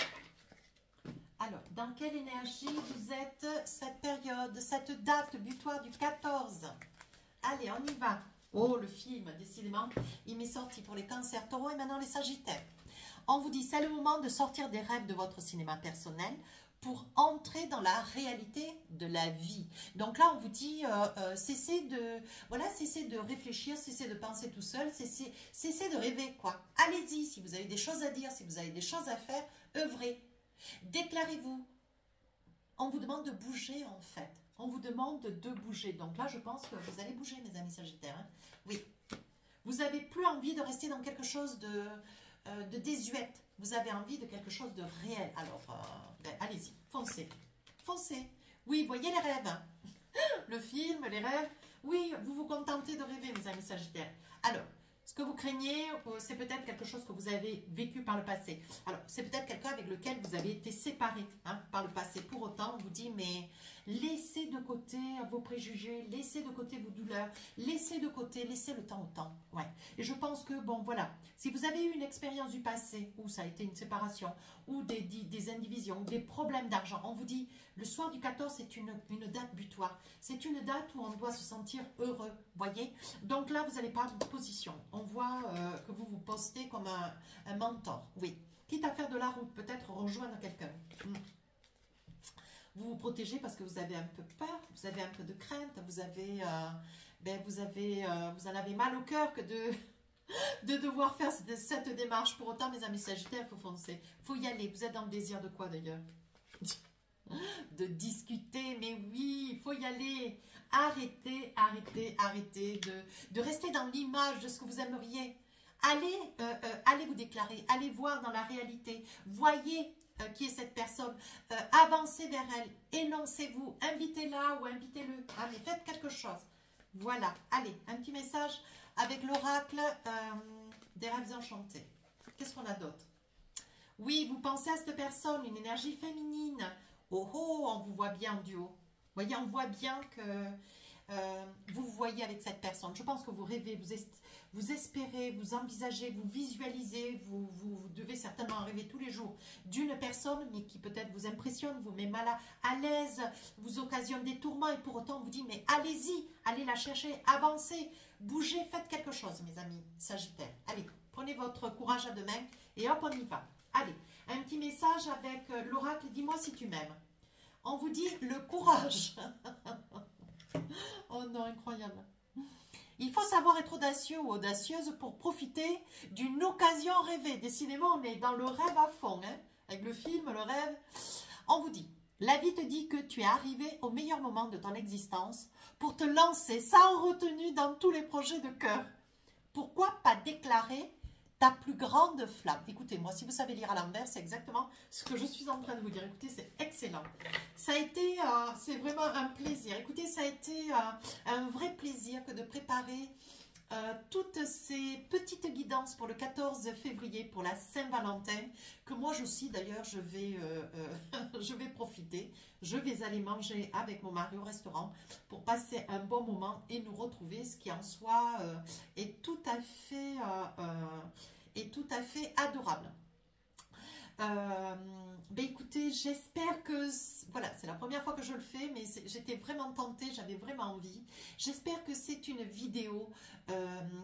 Alors, dans quelle énergie vous êtes cette période, cette date butoir du 14? Allez, on y va. Oh, le film, décidément, il m'est sorti pour les cancers, taureaux et maintenant les Sagittaires. On vous dit, c'est le moment de sortir des rêves de votre cinéma personnel pour entrer dans la réalité de la vie. Donc là, on vous dit, cessez de réfléchir, cessez de penser tout seul, cessez de rêver, quoi. Allez-y, si vous avez des choses à dire, si vous avez des choses à faire, œuvrez. Déclarez-vous. On vous demande de bouger, en fait. On vous demande de bouger. Donc là, je pense que vous allez bouger, mes amis Sagittaires. Hein. Oui. Vous n'avez plus envie de rester dans quelque chose de désuète. Vous avez envie de quelque chose de réel. Alors, allez-y, foncez. Foncez. Oui, voyez les rêves. Hein. Le film, les rêves. Oui, vous vous contentez de rêver, mes amis Sagittaires. Alors, ce que vous craignez, c'est peut-être quelque chose que vous avez vécu par le passé. Alors, c'est peut-être quelqu'un avec lequel vous avez été séparé par le passé. Pour autant, on vous dit, mais laissez de côté vos préjugés, laissez de côté vos douleurs, laissez de côté, laissez le temps au temps. Ouais. Et je pense que, bon, voilà, si vous avez eu une expérience du passé où ça a été une séparation, ou des indivisions, des problèmes d'argent, on vous dit, le soir du 14, c'est une date butoir. C'est une date où on doit se sentir heureux, voyez. Donc là, vous allez prendre une position. On voit que vous vous postez comme un mentor, oui. Quitte à faire de la route, peut-être rejoindre quelqu'un. Vous vous protégez parce que vous avez un peu peur, vous avez un peu de crainte, vous en avez mal au cœur que de devoir faire cette démarche. Pour autant, mes amis Sagittaires, il faut foncer. Il faut y aller. Vous êtes dans le désir de quoi d'ailleurs? De discuter, mais oui, il faut y aller. Arrêtez de rester dans l'image de ce que vous aimeriez. Allez vous déclarer, allez voir dans la réalité. Voyez qui est cette personne. Avancez vers elle, énoncez-vous, invitez-la ou invitez-le. Allez, faites quelque chose. Voilà, allez, un petit message avec l'oracle des rêves enchantés. Qu'est-ce qu'on a d'autre? Oui, vous pensez à cette personne, une énergie féminine. Oh oh, on vous voit bien en duo. Vous voyez, on voit bien que vous vous voyez avec cette personne. Je pense que vous rêvez, vous espérez, vous envisagez, vous visualisez, vous devez certainement rêver tous les jours d'une personne, mais qui peut-être vous impressionne, vous met mal à l'aise, vous occasionne des tourments, et pour autant on vous dit, mais allez-y, allez la chercher, avancez, bougez, faites quelque chose, mes amis Sagittaires. Allez, prenez votre courage à deux mains, et hop, on y va. Allez, un petit message avec l'oracle, dis-moi si tu m'aimes. On vous dit le courage. Oh non, incroyable. Il faut savoir être audacieux ou audacieuse pour profiter d'une occasion rêvée. Décidément, on est dans le rêve à fond. Hein, avec le film, le rêve. On vous dit, la vie te dit que tu es arrivé au meilleur moment de ton existence pour te lancer sans retenue dans tous les projets de cœur. Pourquoi pas déclarer ta plus grande flamme? Écoutez, moi, si vous savez lire à l'envers, c'est exactement ce que je suis en train de vous dire. Écoutez, c'est excellent. Ça a été, c'est vraiment un plaisir. Écoutez, ça a été un vrai plaisir que de préparer toutes ces petites guidances pour le 14 février, pour la Saint-Valentin, que moi aussi, d'ailleurs, je vais profiter. Je vais aller manger avec mon mari au restaurant pour passer un bon moment et nous retrouver, ce qui en soi est tout à fait adorable. Ben écoutez, j'espère que... Voilà, c'est la première fois que je le fais, mais j'étais vraiment tentée, j'avais vraiment envie. J'espère que c'est une vidéo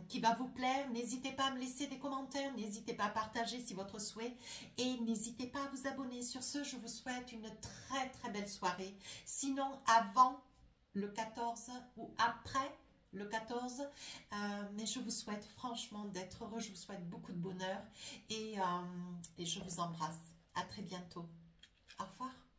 qui va vous plaire. N'hésitez pas à me laisser des commentaires, n'hésitez pas à partager si votre souhait. Et n'hésitez pas à vous abonner. Sur ce, je vous souhaite une très très belle soirée. Sinon, avant le 14 ou après le 14, mais je vous souhaite franchement d'être heureux, je vous souhaite beaucoup de bonheur et je vous embrasse. À très bientôt. Au revoir.